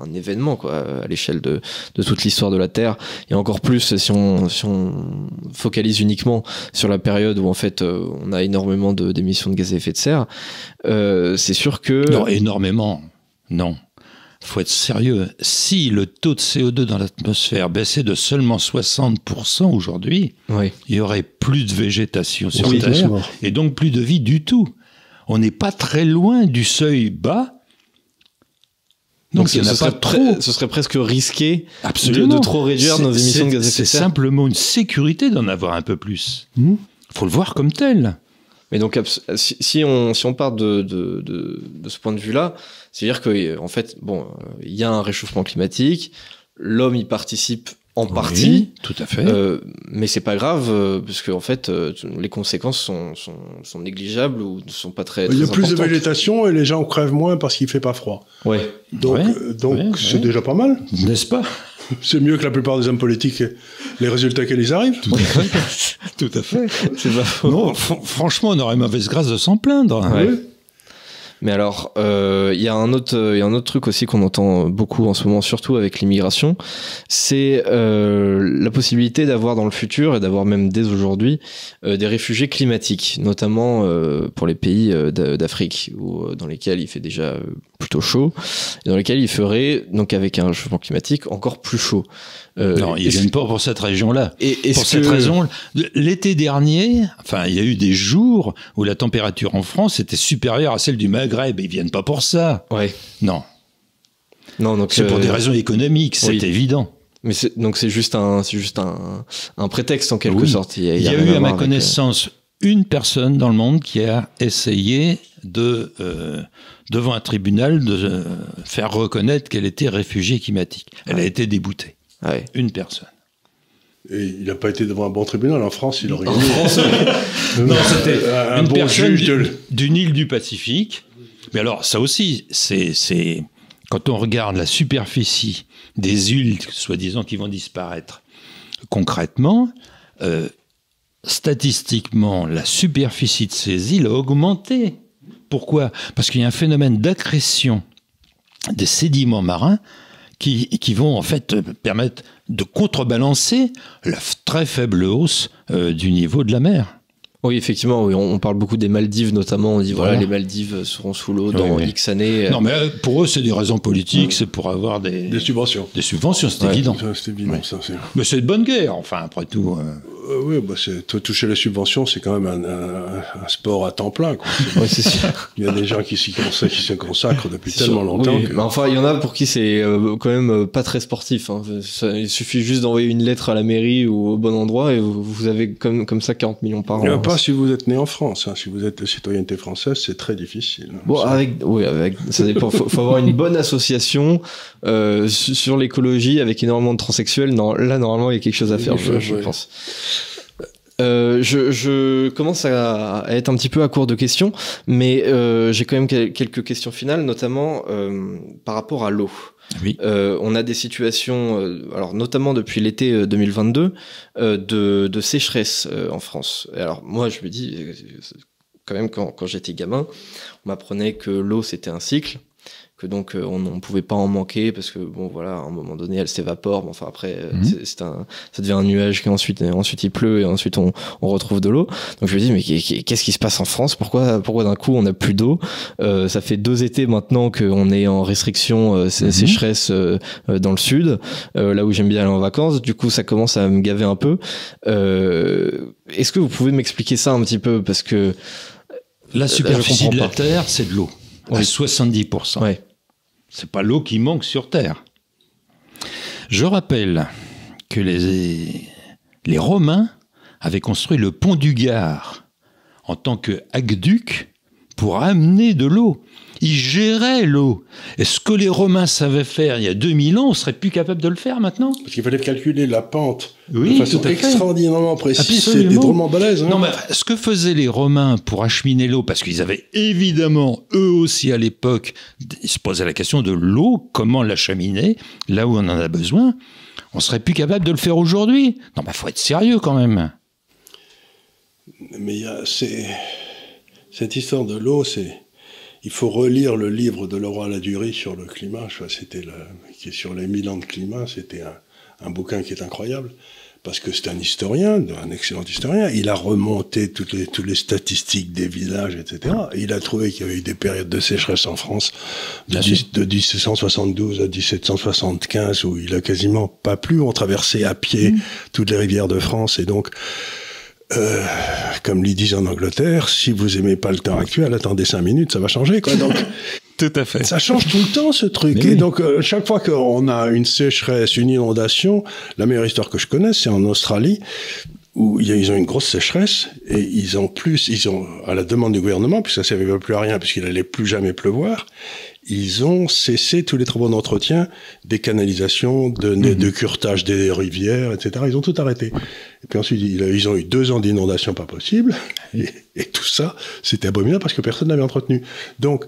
un événement quoi, à l'échelle de toute l'histoire de la Terre, et encore plus si on focalise uniquement sur la période où en fait on a énormément d'émissions de gaz à effet de serre, c'est sûr que... Non, énormément, non. Faut être sérieux. Si le taux de CO2 dans l'atmosphère baissait de seulement 60% aujourd'hui, oui. Il y aurait plus de végétation sur Terre et donc plus de vie du tout. On n'est pas très loin du seuil bas. Donc il n'y en a pas trop. Ce serait presque risqué Absolument. De trop réduire nos émissions de gaz à effet de serre. C'est simplement une sécurité d'en avoir un peu plus. Faut le voir comme tel. Mais donc, si on part de ce point de vue-là, c'est-à-dire que en fait, bon, il y a un réchauffement climatique, l'homme y participe en partie, tout à fait. Mais c'est pas grave parce que en fait, les conséquences sont négligeables ou ne sont pas très. Il y a très plus de importantes. végétation et les gens crèvent moins parce qu'il fait pas froid. Ouais. Donc c'est déjà pas mal. N'est-ce pas? C'est mieux que la plupart des hommes politiques, les résultats qu'ils y arrivent. Tout à fait. Tout à fait. C'est pas faux. Non, franchement, on aurait mauvaise grâce de s'en plaindre. Ouais. Oui. Mais alors, il y a un autre truc aussi qu'on entend beaucoup en ce moment, surtout avec l'immigration, c'est la possibilité d'avoir dans le futur et d'avoir même dès aujourd'hui des réfugiés climatiques, notamment pour les pays d'Afrique dans lesquels il fait déjà plutôt chaud, et dans lesquels il ferait donc avec un réchauffement climatique encore plus chaud. Non, ils viennent pas pour cette région-là. Pour cette que... raison, l'été dernier, enfin, il y a eu des jours où la température en France était supérieure à celle du Maghreb. Ils viennent pas pour ça. Ouais. Non. Non, donc c'est pour des raisons économiques, c'est évident. Mais c'est juste un prétexte en quelque sorte. Il y a eu à ma connaissance une personne dans le monde qui a essayé de devant un tribunal de faire reconnaître qu'elle était réfugiée climatique. Elle a été déboutée. Ouais. Une personne. Et il n'a pas été devant un bon tribunal. En France, il aurait gagné. Non, c'était un une bon personne juge d'une île du Pacifique. Mais alors, ça aussi, c'est quand on regarde la superficie des îles, soi-disant, qui vont disparaître, concrètement, statistiquement, la superficie de ces îles a augmenté. Pourquoi? Parce qu'il y a un phénomène d'accrétion des sédiments marins qui vont en fait permettre de contrebalancer la très faible hausse du niveau de la mer. Oui, effectivement, oui, on parle beaucoup des Maldives notamment. On dit voilà, les Maldives seront sous l'eau dans X années. Non, mais pour eux, c'est des raisons politiques, c'est pour avoir des subventions. Des subventions, c'est évident. C'est évident, ça. Mais c'est de bonne guerre, enfin, après tout. Oui, bah toucher les subventions, c'est quand même un sport à temps plein, quoi. Oui, c'est sûr. Il y a des gens qui se consacrent depuis tellement longtemps. Oui, mais enfin, il y en a pour qui c'est quand même pas très sportif. Hein. Il suffit juste d'envoyer une lettre à la mairie ou au bon endroit et vous avez comme ça 40 millions par an. Pas si vous êtes né en France. Hein. Si vous êtes de citoyenneté française, c'est très difficile. Bon, ça dépend. Faut avoir une bonne association sur l'écologie avec énormément de transsexuels. Non, là, normalement, il y a quelque chose à faire, je pense. Je commence à être un petit peu à court de questions, mais j'ai quand même quelques questions finales, notamment par rapport à l'eau. Oui. On a des situations, alors notamment depuis l'été 2022, de sécheresse en France. Alors moi, je me dis, quand même, quand j'étais gamin, on m'apprenait que l'eau c'était un cycle, que donc on ne pouvait pas en manquer parce que bon voilà, à un moment donné elle s'évapore, mais enfin après ça devient un nuage qui ensuite il pleut et ensuite on retrouve de l'eau. Donc je me dis mais qu'est-ce qui se passe en France, pourquoi d'un coup on n'a plus d'eau, ça fait 2 étés maintenant qu'on est en restriction sécheresse dans le sud, là où j'aime bien aller en vacances, du coup ça commence à me gaver un peu. Est-ce que vous pouvez m'expliquer ça un petit peu, parce que la superficie de la Terre c'est de l'eau à 70%. Ouais. C'est pas l'eau qui manque sur Terre. Je rappelle que les Romains avaient construit le pont du Gard en tant qu'aqueduc pour amener de l'eau. Ils géraient l'eau. Et ce que les Romains savaient faire il y a 2000 ans, on serait plus capable de le faire maintenant. Parce qu'il fallait calculer la pente Oui, de façon tout à fait. extraordinairement précise. Absolument. C'était drôlement balèze. Hein. Non, mais ce que faisaient les Romains pour acheminer l'eau, parce qu'ils avaient évidemment, eux aussi à l'époque, ils se posaient la question de l'eau, comment l'acheminer, là où on en a besoin, on serait plus capable de le faire aujourd'hui. Non, mais faut être sérieux quand même. Mais il y a cette histoire de l'eau, il faut relire le livre de Leroy Ladurie sur le climat. Qui est sur les 1000 ans de climat. C'était un bouquin qui est incroyable. Parce que c'est un historien, un excellent historien. Il a remonté toutes les statistiques des villages, etc. Et il a trouvé qu'il y avait eu des périodes de sécheresse en France de 1772 à 1775 où il a quasiment pas plu. On traversait à pied toutes les rivières de France. Et donc, comme ils disent en Angleterre, si vous aimez pas le temps actuel, attendez 5 minutes, ça va changer, quoi. Donc, tout à fait. Ça change tout le temps, ce truc. Mais et oui. donc, chaque fois qu'on a une sécheresse, une inondation, la meilleure histoire que je connaisse, c'est en Australie, où ils ont une grosse sécheresse, et ils ont, à la demande du gouvernement, puisque ça ne servait plus à rien, puisqu'il allait plus jamais pleuvoir, ils ont cessé tous les travaux d'entretien des canalisations, de curtage des rivières, etc. Ils ont tout arrêté. Et puis ensuite, ils ont eu 2 ans d'inondation pas possible. Et tout ça, c'était abominable parce que personne n'avait entretenu. Donc,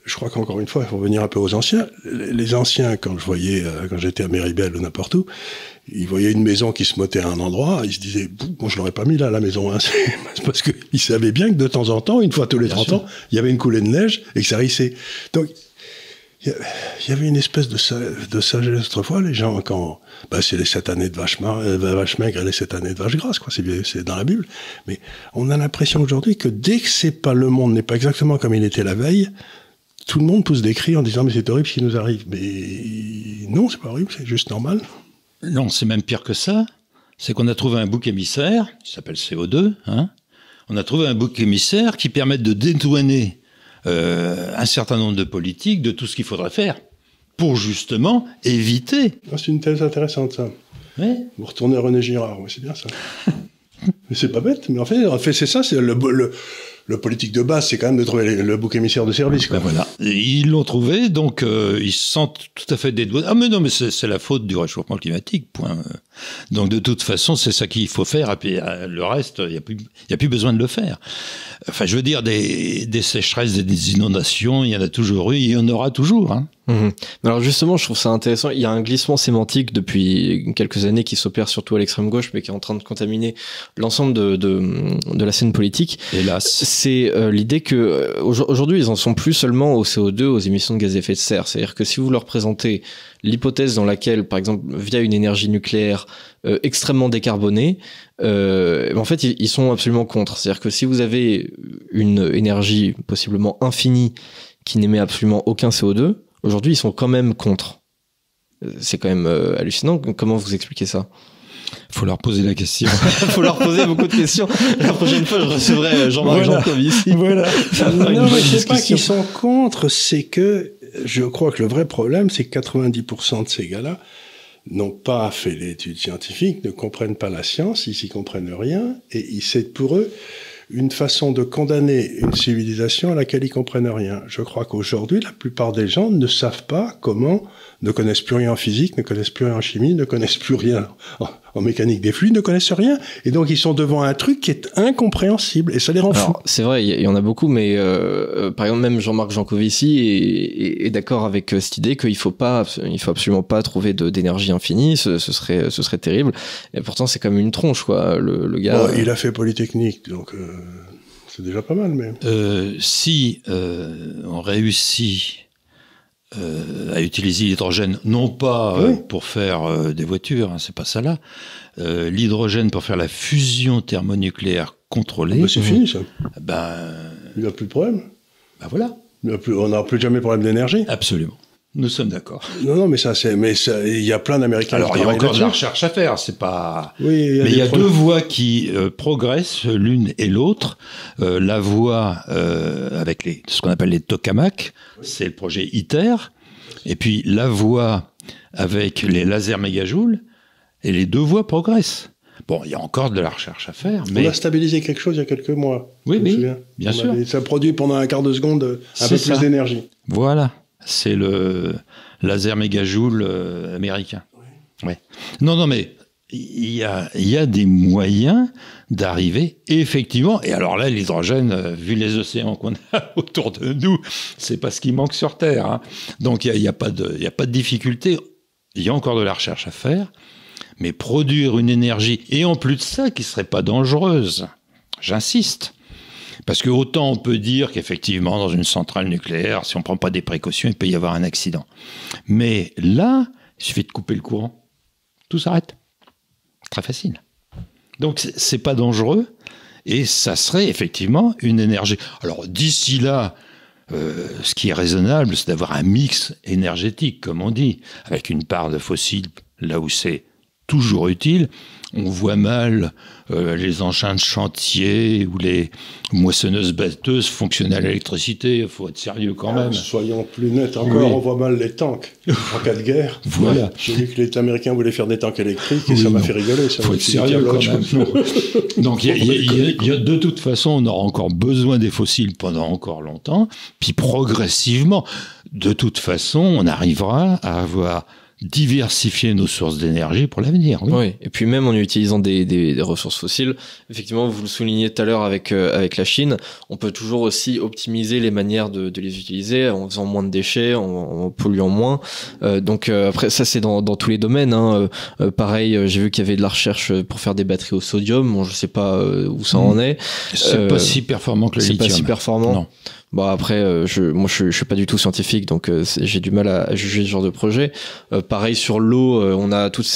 je crois qu'encore une fois, il faut revenir un peu aux anciens. Les anciens, quand j'étais à Méribel ou n'importe où, ils voyaient une maison qui se motait à un endroit, ils se disaient, bon, je l'aurais pas mis là, la maison, hein. C'est parce qu'ils savaient bien que de temps en temps, une fois tous les 30 ans, il y avait une coulée de neige et que ça rissait. Donc, il y avait une espèce de sagesse autrefois, les gens, c'est les 7 années de vache maigre et les 7 années de vache grasse, quoi. C'est dans la Bible. Mais on a l'impression aujourd'hui que dès que le monde n'est pas exactement comme il était la veille, tout le monde pousse des cris en disant, mais c'est horrible ce qui nous arrive. Mais non, c'est pas horrible, c'est juste normal. Non, c'est même pire que ça. C'est qu'on a trouvé un bouc émissaire, qui s'appelle CO2, hein. On a trouvé un bouc émissaire qui permet de dédouaner un certain nombre de politiques de tout ce qu'il faudrait faire pour justement éviter. C'est une thèse intéressante, ça. Oui. Vous retournez à René Girard, ouais, c'est bien ça. Mais c'est pas bête, mais en fait c'est ça, c'est le politique de base, c'est quand même de trouver le bouc émissaire de service, quoi. Ben voilà. Et ils l'ont trouvé, donc ils se sentent tout à fait dédouanés. Ah mais non, mais c'est la faute du réchauffement climatique, point. Donc de toute façon, c'est ça qu'il faut faire, et puis le reste, il y a plus besoin de le faire. Enfin, je veux dire, des sécheresses, des inondations, il y en a toujours eu, il y en aura toujours, hein. Alors justement, je trouve ça intéressant. Il y a un glissement sémantique depuis quelques années qui s'opère surtout à l'extrême gauche, mais qui est en train de contaminer l'ensemble de la scène politique. Hélas. C'est l'idée que aujourd'hui, ils en sont plus seulement au CO2, aux émissions de gaz à effet de serre. C'est-à-dire que si vous leur présentez l'hypothèse dans laquelle, par exemple, via une énergie nucléaire extrêmement décarbonée, en fait, ils sont absolument contre. C'est-à-dire que si vous avez une énergie possiblement infinie qui n'émet absolument aucun CO2, aujourd'hui, ils sont quand même contre. C'est quand même hallucinant. Comment vous expliquez ça ? Faut leur poser la question. Faut leur poser beaucoup de questions. La prochaine fois, je recevrai Jean-Marc Jancovici. Voilà. Non, mais c'est pas qu'ils sont contre, c'est que je crois que le vrai problème, c'est que 90% de ces gars-là n'ont pas fait l'étude scientifique, ne comprennent pas la science, ils s'y comprennent rien, et c'est pour eux une façon de condamner une civilisation à laquelle ils comprennent rien. Je crois qu'aujourd'hui, la plupart des gens ne savent pas ne connaissent plus rien en physique, ne connaissent plus rien en chimie, ne connaissent plus rien en mécanique des fluides, ne connaissent rien. Et donc, ils sont devant un truc qui est incompréhensible et ça les rend fous. C'est vrai, il y en a beaucoup, mais par exemple, même Jean-Marc Jancovici est d'accord avec cette idée qu'il faut absolument pas trouver d'énergie infinie, ce serait terrible. Et pourtant, c'est comme une tronche, quoi. Le gars. Bon, il a fait Polytechnique, donc c'est déjà pas mal, mais. Si on réussit à utiliser l'hydrogène, non pas pour faire des voitures, hein, c'est pas ça là. L'hydrogène pour faire la fusion thermonucléaire contrôlée. C'est fini ça. Il n'y a plus de problème. Voilà. On n'aura plus jamais de problème d'énergie. Absolument. Nous sommes d'accord. Non, mais il y a plein d'Américains. Alors il y a encore de la recherche à faire, c'est pas. Oui, mais il y a deux voies qui progressent l'une et l'autre. La voie avec ce qu'on appelle les tokamaks, c'est le projet ITER, et puis la voie avec les lasers mégajoules, et les deux voies progressent. Bon, il y a encore de la recherche à faire, On mais a stabilisé quelque chose il y a quelques mois. oui, je me souviens. bien sûr. Ça produit pendant un quart de seconde un peu C'est ça. plus d'énergie. Voilà, c'est le laser mégajoule américain. Ouais. Non, mais il y a des moyens d'arriver effectivement. Et alors là, l'hydrogène, vu les océans qu'on a autour de nous, c'est pas ce qui manque sur Terre. Hein. Donc il y a pas de difficulté. Il y a encore de la recherche à faire, mais produire une énergie et en plus de ça, qui serait pas dangereuse. J'insiste. Parce que autant on peut dire qu'effectivement, dans une centrale nucléaire, si on ne prend pas des précautions, il peut y avoir un accident. Mais là, il suffit de couper le courant. Tout s'arrête. Très facile. Donc, c'est pas dangereux. Et ça serait effectivement une énergie. Alors, d'ici là, ce qui est raisonnable, c'est d'avoir un mix énergétique, comme on dit, avec une part de fossiles là où c'est toujours utile. On voit mal les engins de chantier ou les moissonneuses-batteuses fonctionner à l'électricité. Il faut être sérieux quand même. Soyons plus nets encore, on voit mal les tanks en cas de guerre. Voilà. J'ai vu que les Américains voulaient faire des tanks électriques et ça m'a fait rigoler. Il faut être sérieux quand même. Donc il y a de toute façon, on aura encore besoin des fossiles pendant encore longtemps. Puis progressivement, de toute façon, on arrivera à avoir diversifier nos sources d'énergie pour l'avenir. Oui, et puis même en utilisant des ressources fossiles, effectivement, vous le soulignez tout à l'heure avec la Chine, on peut toujours aussi optimiser les manières de les utiliser en faisant moins de déchets, en polluant moins. Donc après, ça c'est dans tous les domaines. Hein. Pareil, j'ai vu qu'il y avait de la recherche pour faire des batteries au sodium. Bon, je sais pas où ça en est. C'est pas si performant que le lithium. C'est pas si performant. Non. Bon après, je suis pas du tout scientifique, donc j'ai du mal à juger ce genre de projet. Pareil sur l'eau, on a toute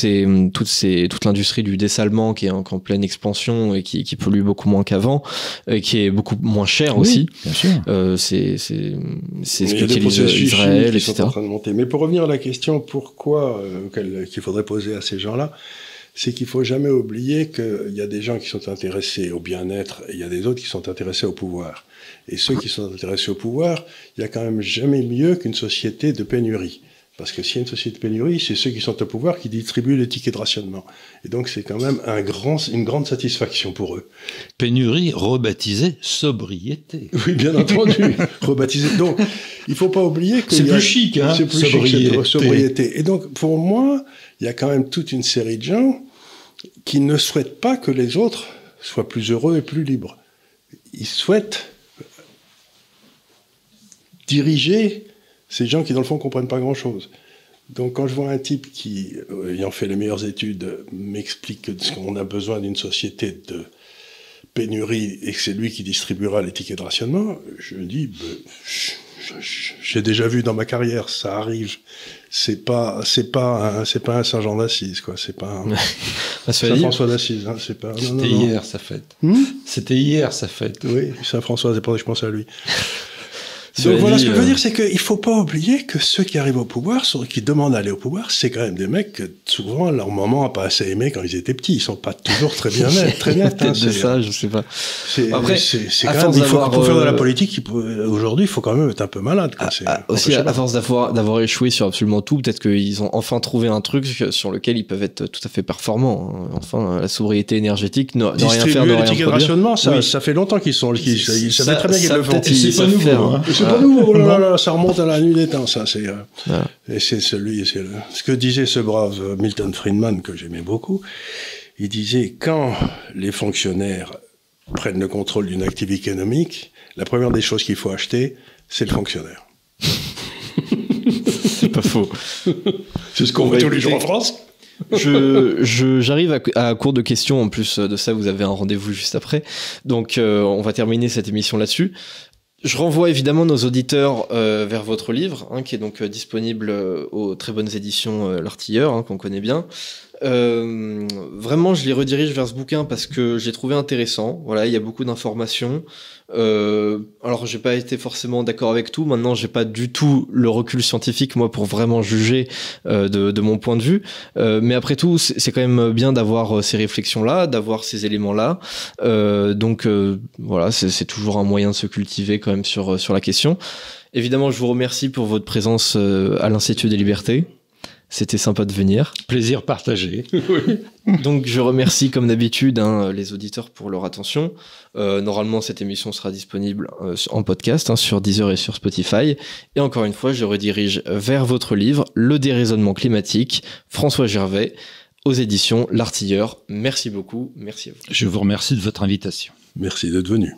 l'industrie du dessalement qui est en pleine expansion et qui pollue beaucoup moins qu'avant, et qui est beaucoup moins cher aussi. Bien sûr. C'est ce qu'utilise Israël, etc. Sont en train de monter. Mais pour revenir à la question, pourquoi qu'il faudrait poser à ces gens-là, c'est qu'il faut jamais oublier qu'il y a des gens qui sont intéressés au bien-être et il y a des autres qui sont intéressés au pouvoir. Et ceux qui sont intéressés au pouvoir, il y a quand même jamais mieux qu'une société de pénurie. Parce que s'il y a une société de pénurie, c'est ceux qui sont au pouvoir qui distribuent les tickets de rationnement. Et donc c'est quand même une grande satisfaction pour eux. Pénurie rebaptisée sobriété. Oui, bien entendu, rebaptisée. Donc il faut pas oublier que c'est plus chic, hein, c'est plus chic, cette sobriété. Et donc pour moi, il y a quand même toute une série de gens qui ne souhaitent pas que les autres soient plus heureux et plus libres. Ils souhaitent diriger ces gens qui, dans le fond, ne comprennent pas grand-chose. Donc, quand je vois un type qui, ayant fait les meilleures études, m'explique qu'on a besoin d'une société de pénurie et que c'est lui qui distribuera les tickets de rationnement, je me dis, j'ai déjà vu dans ma carrière, ça arrive. C'est pas un Saint-Jean d'Assise, quoi. C'est pas un Saint-François d'Assise. Hein. C'est pas. C'était hier sa fête. C'était hier sa fête. Oui, Saint-François, c'est pour ça que je pense à lui. Donc voilà, ce que je veux dire, c'est qu'il faut pas oublier que ceux qui arrivent au pouvoir, qui demandent d'aller au pouvoir, c'est quand même des mecs que souvent leur maman a pas assez aimé quand ils étaient petits. Ils sont pas toujours très bien nets. Peut-être de ça, je sais pas. Après, c'est quand même, pour faire de la politique, aujourd'hui, il faut quand même être un peu malade. Quoi. Aussi, à force d'avoir échoué sur absolument tout, peut-être qu'ils ont enfin trouvé un truc sur lequel ils peuvent être tout à fait performants. Enfin, la sobriété énergétique, ne rien faire, ne rien produire. Les tickets de rationnement, ça fait longtemps qu'ils sont. Ils savaient très bien qu'ils le font. C'est pas nouveau. C'est pas nouveau, oh là là, ça remonte à la nuit des temps, ça. Et c'est ce que disait ce brave Milton Friedman, que j'aimais beaucoup. Il disait, quand les fonctionnaires prennent le contrôle d'une activité économique, la première des choses qu'il faut acheter, c'est le fonctionnaire. C'est pas faux. C'est ce qu'on voit tous les jours en France. J'arrive à court de questions. En plus de ça, vous avez un rendez-vous juste après. Donc, on va terminer cette émission là-dessus. Je renvoie évidemment nos auditeurs vers votre livre, qui est donc disponible aux très bonnes éditions L'Artilleur, qu'on connaît bien. Vraiment, je les redirige vers ce bouquin parce que j'ai trouvé intéressant. Voilà, il y a beaucoup d'informations. Alors, j'ai pas été forcément d'accord avec tout. Maintenant, j'ai pas du tout le recul scientifique, moi, pour vraiment juger de mon point de vue. Mais après tout, c'est quand même bien d'avoir ces réflexions-là, d'avoir ces éléments-là. Donc, voilà, c'est toujours un moyen de se cultiver quand même sur la question. Évidemment, je vous remercie pour votre présence à l'Institut des Libertés. C'était sympa de venir. Plaisir partagé. Donc je remercie comme d'habitude les auditeurs pour leur attention. Normalement cette émission sera disponible en podcast sur Deezer et sur Spotify. Et encore une fois je redirige vers votre livre Le déraisonnement climatique, François Gervais, aux éditions L'Artilleur. Merci beaucoup, merci à vous. Je vous remercie de votre invitation. Merci d'être venu.